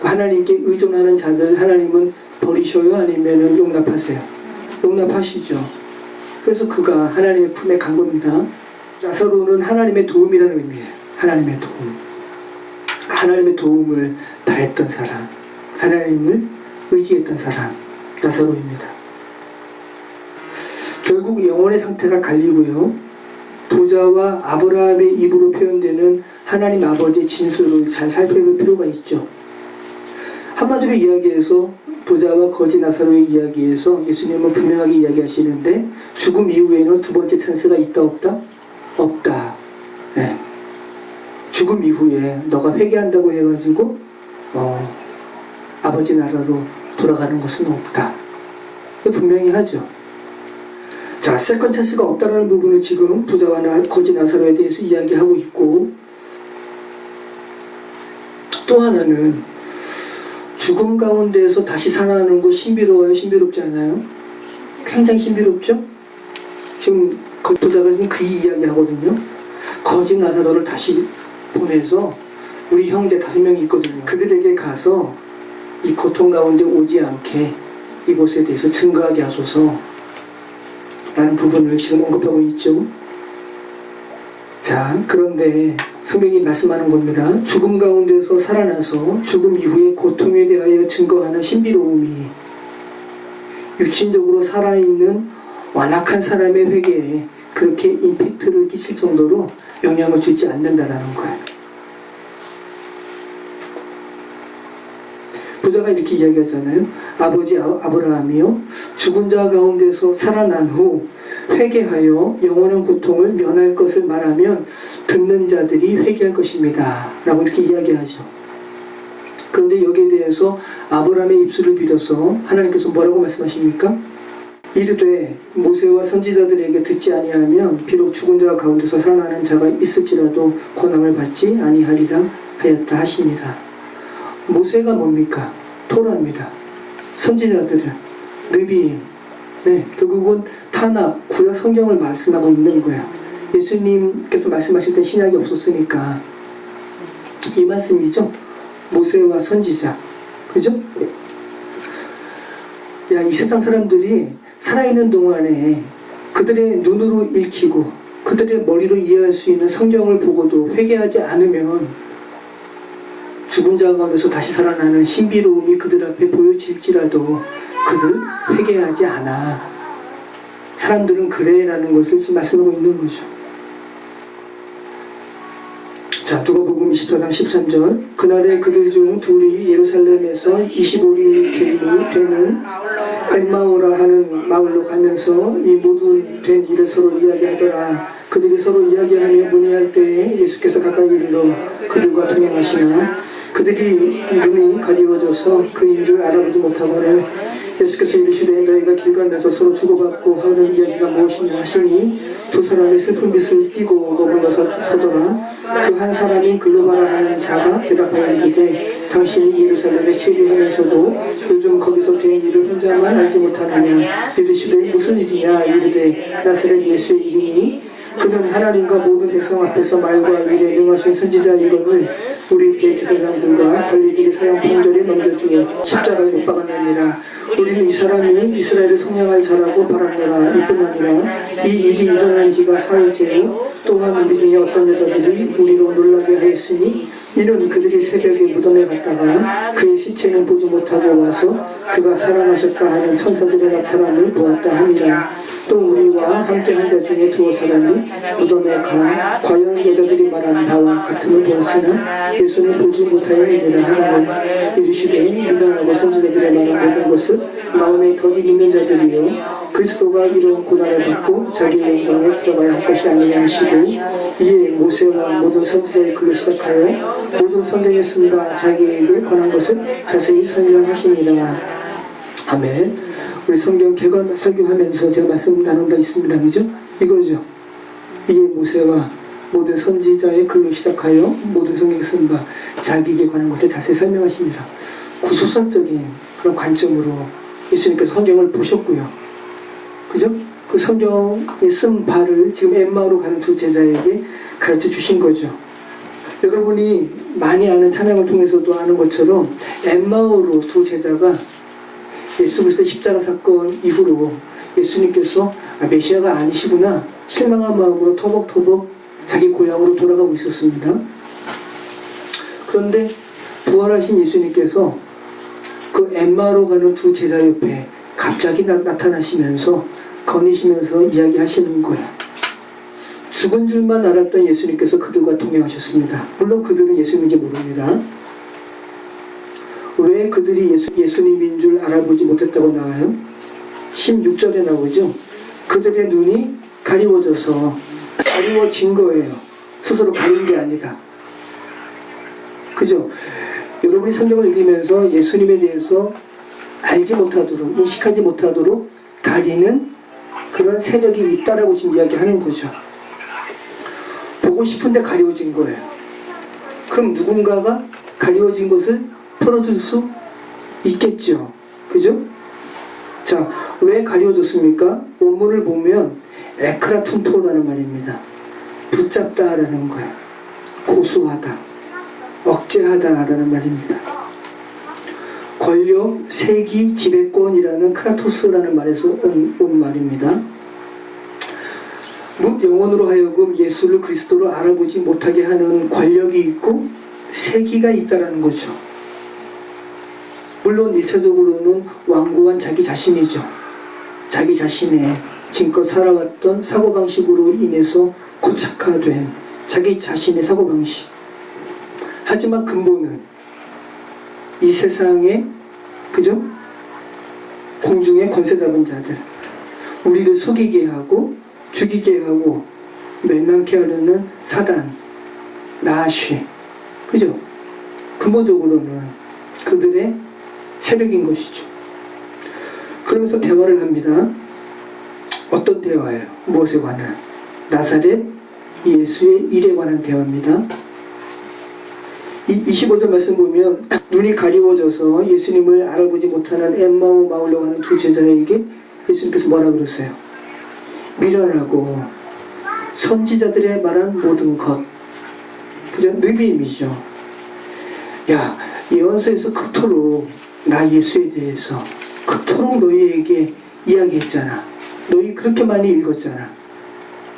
하나님께 의존하는 자들 하나님은 버리셔요? 아니면 용납하세요? 용납하시죠. 그래서 그가 하나님의 품에 간 겁니다. 나사로는 하나님의 도움이라는 의미예요. 하나님의 도움. 하나님의 도움을 바랬던 사람, 하나님을 의지했던 사람, 나사로입니다. 결국 영혼의 상태가 갈리고요. 부자와 아브라함의 입으로 표현되는 하나님 아버지의 진술을 잘 살펴볼 필요가 있죠. 한마디로 이야기해서 부자와 거지 나사로의 이야기에서 예수님은 분명하게 이야기하시는데 죽음 이후에는 두 번째 찬스가 있다 없다? 없다. 네. 죽음 이후에 너가 회개한다고 해가지고 아버지 나라로 돌아가는 것은 없다. 분명히 하죠. 자, 세컨 찬스가 없다는 부분을 지금 부자와 거지 나사로에 대해서 이야기하고 있고, 또 하나는 죽음 가운데에서 다시 살아나는 거 신비로워요? 신비롭지 않아요? 굉장히 신비롭죠? 지금 부자가 지금 그 이야기 하거든요. 거지 나사로를 다시 보내서 우리 형제 5명이 있거든요. 그들에게 가서 이 고통 가운데 오지 않게 이곳에 대해서 증거하게 하소서 라는 부분을 지금 언급하고 있죠. 자, 그런데 성경이 말씀하는 겁니다. 죽음 가운데서 살아나서 죽음 이후의 고통에 대하여 증거하는 신비로움이 육신적으로 살아있는 완악한 사람의 회개에 그렇게 임팩트를 끼칠 정도로 영향을 주지 않는다라는 거예요. 부자가 이렇게 이야기하잖아요. 아버지 아브라함이요, 죽은 자 가운데서 살아난 후 회개하여 영원한 고통을 면할 것을 말하면 듣는 자들이 회개할 것입니다 라고 이렇게 이야기하죠. 그런데 여기에 대해서 아브라함의 입술을 빌어서 하나님께서 뭐라고 말씀하십니까? 이르되 모세와 선지자들에게 듣지 아니하면 비록 죽은 자 가운데서 살아나는 자가 있을지라도 고난을 받지 아니하리라 하였다 하시니라. 모세가 뭡니까? 토라입니다. 선지자들은 느비임, 네, 결국은 타낙, 구약 성경을 말씀하고 있는 거예요. 예수님께서 말씀하실 때 신약이 없었으니까 이 말씀이죠. 모세와 선지자, 그죠? 야, 이 세상 사람들이 살아있는 동안에 그들의 눈으로 읽히고 그들의 머리로 이해할 수 있는 성경을 보고도 회개하지 않으면 죽은 자 가운데서 다시 살아나는 신비로움이 그들 앞에 보여질지라도 그들 회개하지 않아. 사람들은 그래라는 것을 지금 말씀하고 있는 거죠. 자, 누가복음 24장 13절. 그날에 그들 중 둘이 예루살렘에서 25리 되는 엠마오라 하는 마을로 가면서 이 모든 된 일을 서로 이야기하더라. 그들이 서로 이야기하며 문의할 때에 예수께서 가까이 이르러 그들과 동행하시나 그들이 눈이 가리워져서 그인 줄 알아보지 못하거늘 예수께서 이르시되 너희가 길 가면서 서로 주고받고 하는 이야기가 무엇이냐 하시니 두 사람이 슬픈 빛을 띠고 머물러 서더라. 그 한 사람이 글로바라 하는 자가 대답하여 이르되 당신이 예루살렘에 체류하면서도 요즘 거기서 된 일을 혼자만 알지 못하느냐. 이르시되 무슨 일이냐. 이르되 나사렛 예수의 이름이 그는 하나님과 모든 백성 앞에서 말과 일에 능하신 선지자이거늘 우리 대제사장들과 관리들이 사형 판결에 넘겨주어 십자가에 못 박았느니라. 우리는 이 사람이 이스라엘을 성령할 자라고 바랐노라. 이뿐 아니라 이 일이 일어난 지가 사흘째요 또한 우리 중에 어떤 여자들이 우리로 놀라게 하였으니 이는 그들이 새벽에 무덤에 갔다가 그의 시체는 보지 못하고 와서 그가 살아나셨다 하는 천사들의 나타남을 보았다 함이라. 또 우리와 함께 한 자 중에 두어 사람이 무덤에 가 과연 여자들이 말한 바와 같음을 보았으나 예수는 보지 못하였느니라 하나니 이르시되 미련하고 선지자들의 말한 모든 것을 마음에 더디 믿는 자들이요 그리스도가 이런 고난을 받고 자기의 영광에 들어가야 할 것이 아니냐 하시고 이에 모세와 모든 선지자의 글로 시작하여 모든 성경에 쓴 바 자기에게 관한 것을 자세히 설명하시니라. 아멘. 우리 성경 개관 설교하면서 제가 말씀 나눈 바 있습니다. 그죠? 이거죠. 이게 모세와 모든 선지자의 글로 시작하여 모든 성경에 쓴 바 자기에게 관한 것을 자세히 설명하십니다. 구소설적인 그런 관점으로 예수님께서 성경을 보셨고요. 그죠? 그 성경에 쓴 바를 지금 엠마오로 가는 두 제자에게 가르쳐 주신 거죠. 여러분이 많이 아는 찬양을 통해서도 아는 것처럼 엠마오로 두 제자가 예수 그리스도 십자가 사건 이후로 예수님께서 메시아가 아니시구나 실망한 마음으로 터벅터벅 자기 고향으로 돌아가고 있었습니다. 그런데 부활하신 예수님께서 그 엠마로 가는 두 제자 옆에 갑자기 나타나시면서 거니시면서 이야기하시는 거예요. 죽은 줄만 알았던 예수님께서 그들과 동행하셨습니다. 물론 그들은 예수님인지 모릅니다. 왜 그들이 예수님인 줄 알아보지 못했다고 나와요? 16절에 나오죠. 그들의 눈이 가리워진 거예요. 스스로 가린 게 아니라. 그죠? 여러분이 성경을 읽으면서 예수님에 대해서 알지 못하도록, 인식하지 못하도록 가리는 그런 세력이 있다라고 지금 이야기하는 거죠. 보고 싶은데 가리워진 거예요. 그럼 누군가가 가리워진 것을 풀어줄 수 있겠죠. 그죠? 자, 왜 가리워졌습니까? 원문을 보면 에크라툰토라는 말입니다. 붙잡다라는 거예요. 고수하다, 억제하다라는 말입니다. 권력, 세기, 지배권이라는 크라토스라는 말에서 온 말입니다. 뭇 영혼으로 하여금 예수를 그리스도로 알아보지 못하게 하는 권력이 있고 세기가 있다라는 거죠. 물론 1차적으로는 완고한 자기 자신이죠. 자기 자신의 지금껏 살아왔던 사고방식으로 인해서 고착화된 자기 자신의 사고방식. 하지만 근본은 이 세상에, 그죠? 공중의 권세 잡은 자들, 우리를 속이게 하고 죽이게 하고 멸망케 하려는 사단, 나아쉐, 그죠? 근본적으로는 그들의 세력인 것이죠. 그러면서 대화를 합니다. 어떤 대화예요? 무엇에 관한? 나사렛 예수의 일에 관한 대화입니다. 25절 말씀 보면 눈이 가리워져서 예수님을 알아보지 못하는 엠마오 마을로 가는 두 제자에게 예수님께서 뭐라 그러세요? 미련하고 선지자들의 말한 모든 것, 그죠? 느비임이죠. 야, 예언서에서 그토록 나 예수에 대해서 그토록 너희에게 이야기했잖아. 너희 그렇게 많이 읽었잖아.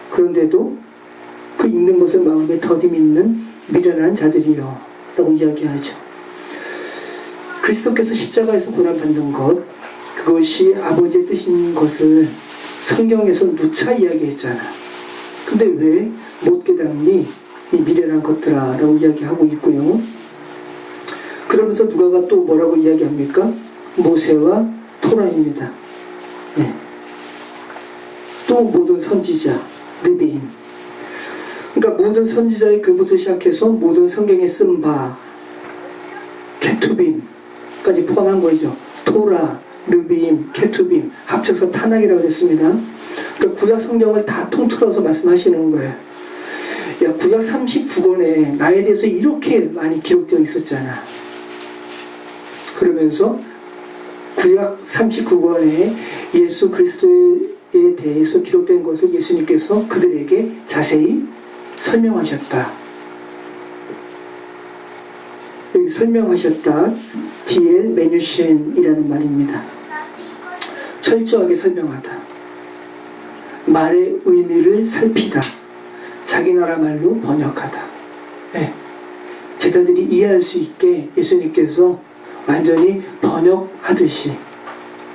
그런데도 그 읽는 것을 마음에 더디 믿는 미련한 자들이요 라고 이야기하죠. 그리스도께서 십자가에서 고난받는 것, 그것이 아버지의 뜻인 것을 성경에서 누차 이야기했잖아. 근데 왜 못 깨닫니? 이 미련한 것들아 라고 이야기하고 있고요. 그러면서 누가가 또 뭐라고 이야기합니까? 모세와 토라입니다. 네. 또 모든 선지자, 느비임. 그러니까 모든 선지자의 글부터 시작해서 모든 성경에 쓴 바, 케투빔까지 포함한 거죠. 토라, 느비임, 케투빔 합쳐서 타낙이라고 했습니다. 그러니까 구약 성경을 다 통틀어서 말씀하시는 거예요. 야, 구약 39권에 나에 대해서 이렇게 많이 기록되어 있었잖아. 그러면서 구약 39권에 예수 그리스도에 대해서 기록된 것을 예수님께서 그들에게 자세히 설명하셨다. 여기 설명하셨다. 디엘 메뉴셴이라는 말입니다. 철저하게 설명하다. 말의 의미를 살피다. 자기 나라 말로 번역하다. 네. 제자들이 이해할 수 있게 예수님께서 완전히 번역하듯이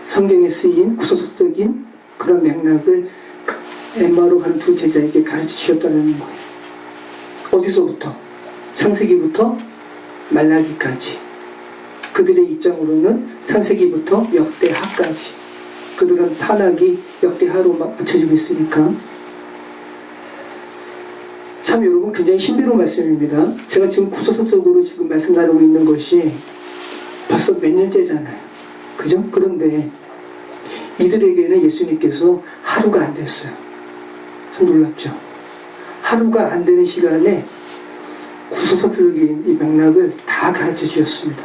성경에 쓰인 구소서적인 그런 맥락을 엠마로 가는 두 제자에게 가르쳐 주셨다는 거예요. 어디서부터? 창세기부터 말라기까지. 그들의 입장으로는 창세기부터 역대하까지. 그들은 타락이 역대하로 맞춰지고 있으니까. 참 여러분 굉장히 신비로운 말씀입니다. 제가 지금 구소서적으로 지금 말씀 나누고 있는 것이 벌써 몇 년째잖아요. 그죠? 그런데 이들에게는 예수님께서 하루가 안 됐어요. 참 놀랍죠? 하루가 안 되는 시간에 구소서적인 이 맥락을 다 가르쳐 주셨습니다.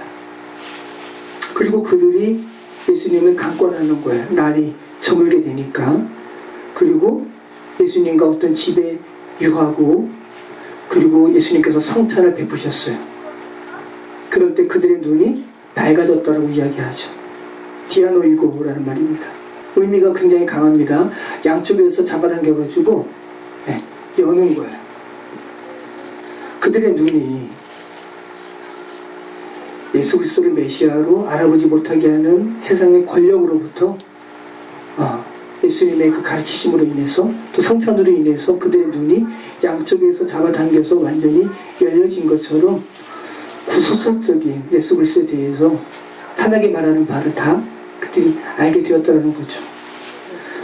그리고 그들이 예수님을 강권하는 거예요. 날이 저물게 되니까. 그리고 예수님과 어떤 집에 유하고, 그리고 예수님께서 성찬을 베푸셨어요. 그럴 때 그들의 눈이 밝아졌다고 이야기하죠. 디아노이고라는 말입니다. 의미가 굉장히 강합니다. 양쪽에서 잡아당겨가지고 여는 거예요. 그들의 눈이 예수 그리스도를 메시아로 알아보지 못하게 하는 세상의 권력으로부터 예수님의 그 가르치심으로 인해서 또 성찬으로 인해서 그들의 눈이 양쪽에서 잡아당겨서 완전히 열려진 것처럼 구속적인 예수 그리스도에 대해서 타락이 말하는 바를 다 그들이 알게 되었다는 거죠.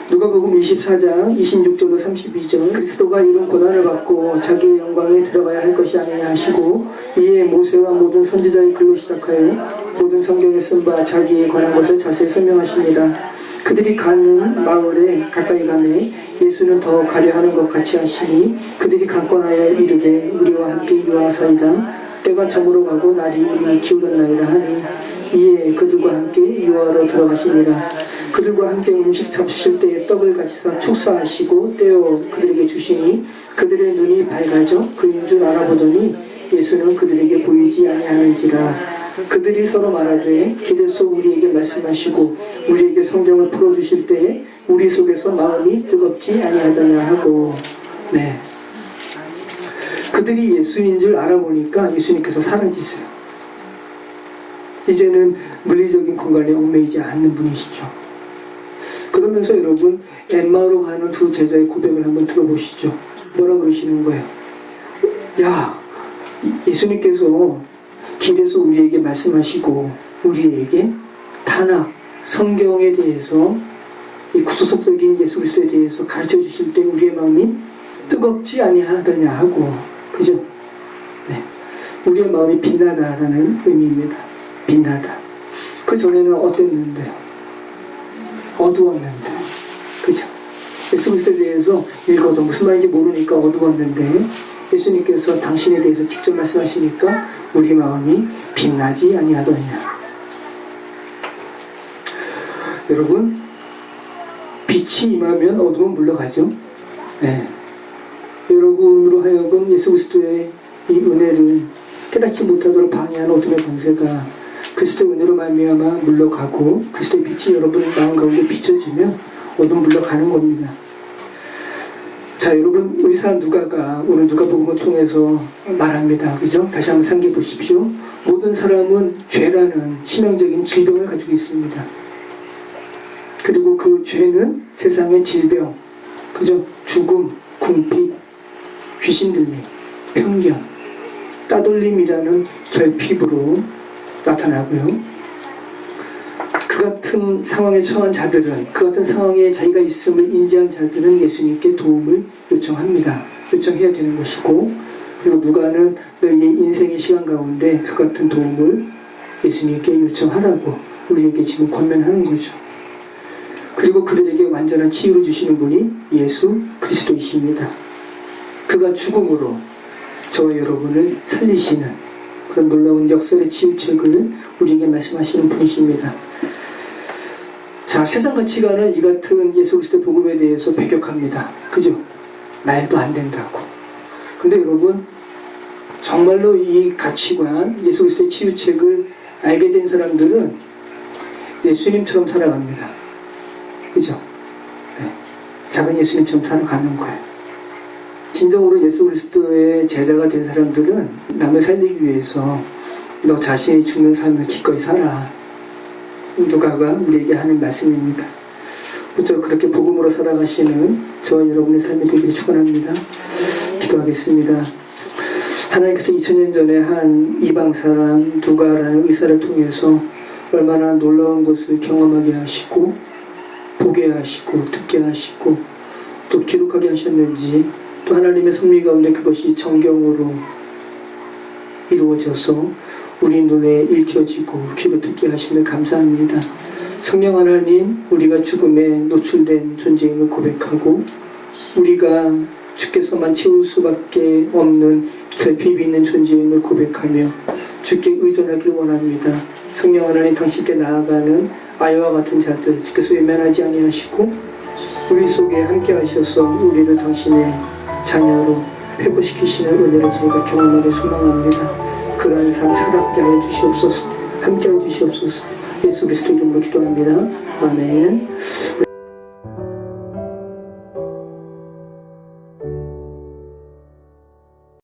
누가복음 24장 26절로 32절 그리스도가 이런 고난을 받고 자기의 영광에 들어가야 할 것이 아니냐 하시고 이에 모세와 모든 선지자의 글로 시작하여 모든 성경에 쓴 바 자기에 관한 것을 자세히 설명하십니다. 그들이 가는 마을에 가까이 가매 예수는 더 가려 하는 것 같이 하시니 그들이 강권하여 이르되 우리와 함께 유하사이다. 때가 저물어 가고 날이 이미 기울었나이다 하니 이에 그들과 함께 유하로 들어가시니라. 그들과 함께 음식 잡수실 때에 떡을 가지사 축사하시고 떼어 그들에게 주시니 그들의 눈이 밝아져 그인 줄 알아보더니 예수는 그들에게 보이지 아니하는지라. 그들이 서로 말하되 길에서 우리에게 말씀하시고 우리에게 성경을 풀어주실 때에 우리 속에서 마음이 뜨겁지 아니하더냐 하고 그들이 예수인 줄 알아보니까 예수님께서 사라지세요. 이제는 물리적인 공간에 얽매이지 않는 분이시죠. 그러면서 여러분 엠마오로 가는 두 제자의 고백을 한번 들어보시죠. 뭐라 그러시는 거예요? 야, 예수님께서 길에서 우리에게 말씀하시고 우리에게 탄악, 성경에 대해서 이 구속적인 예수 그리스도에 대해서 가르쳐 주실 때 우리의 마음이 뜨겁지 아니하더냐 하고 그죠? 우리의 마음이 빛나다라는 의미입니다. 빛나다. 그 전에는 어땠는데요? 어두웠는데 그죠? 예수 그리스도에 대해서 읽어도 무슨 말인지 모르니까 어두웠는데 예수님께서 당신에 대해서 직접 말씀하시니까 우리 마음이 빛나지 아니하더냐. 여러분 빛이 임하면 어둠은 물러가죠. 여러분으로 하여금 예수 그리스도의 이 은혜를 깨닫지 못하도록 방해하는 어둠의 권세가 그리스도의 은혜로 말미암아 물러가고 그리스도의 빛이 여러분의 마음 가운데 비춰지면 어둠 물러가는 겁니다. 자, 여러분 의사 누가가 오늘 누가복음을 통해서 말합니다. 그죠? 다시 한번 상기해 보십시오. 모든 사람은 죄라는 치명적인 질병을 가지고 있습니다. 그리고 그 죄는 세상의 질병, 그죠? 죽음, 궁핍, 귀신 들림, 편견, 따돌림이라는 결핍으로 나타나고요. 그 같은 상황에 처한 자들은 그 같은 상황에 자기가 있음을 인지한 자들은 예수님께 도움을 요청합니다. 요청해야 되는 것이고 그리고 누가는 너희의 인생의 시간 가운데 그 같은 도움을 예수님께 요청하라고 우리에게 지금 권면하는 거죠. 그리고 그들에게 완전한 치유를 주시는 분이 예수 그리스도이십니다. 그가 죽음으로 저와 여러분을 살리시는 그런 놀라운 역설의 치유책을 우리에게 말씀하시는 분이십니다. 자, 세상 가치관은 이 같은 예수 그리스도 복음에 대해서 배격합니다. 그죠? 말도 안 된다고. 근데 여러분 정말로 이 가치관, 예수 그리스도의 치유책을 알게 된 사람들은 예수님처럼 살아갑니다. 그죠? 작은 예수님처럼 살아가는 거예요. 진정으로 예수 그리스도의 제자가 된 사람들은 남을 살리기 위해서 너 자신이 죽는 삶을 기꺼이 살아. 누가가 우리에게 하는 말씀입니다. 부쩍 그렇게 복음으로 살아가시는 저와 여러분의 삶이 되기를 축원합니다. 기도하겠습니다. 하나님께서 2000년 전에 한 이방 사람 누가라는 의사를 통해서 얼마나 놀라운 것을 경험하게 하시고 보게 하시고 듣게 하시고 또 기록하게 하셨는지 또 하나님의 섭리 가운데 그것이 정경으로 이루어져서 우리 눈에 읽혀지고 귀로 듣게 하심을 감사합니다. 성령 하나님, 우리가 죽음에 노출된 존재임을 고백하고 우리가 주께서만 채울 수밖에 없는 결핍이 있는 존재임을 고백하며 주께 의존하길 원합니다. 성령 하나님, 당신께 나아가는 아이와 같은 자들 주께서 외면하지 아니하시고 우리 속에 함께 하셔서 우리를 당신의 자녀로 회복시키시는 은혜를 저희가 경험하게 소망합니다. 그러한 삶 살아가게 하여 주시옵소서. 함께 하여 주시옵소서. 예수 그리스도 이름으로 기도합니다. 아멘.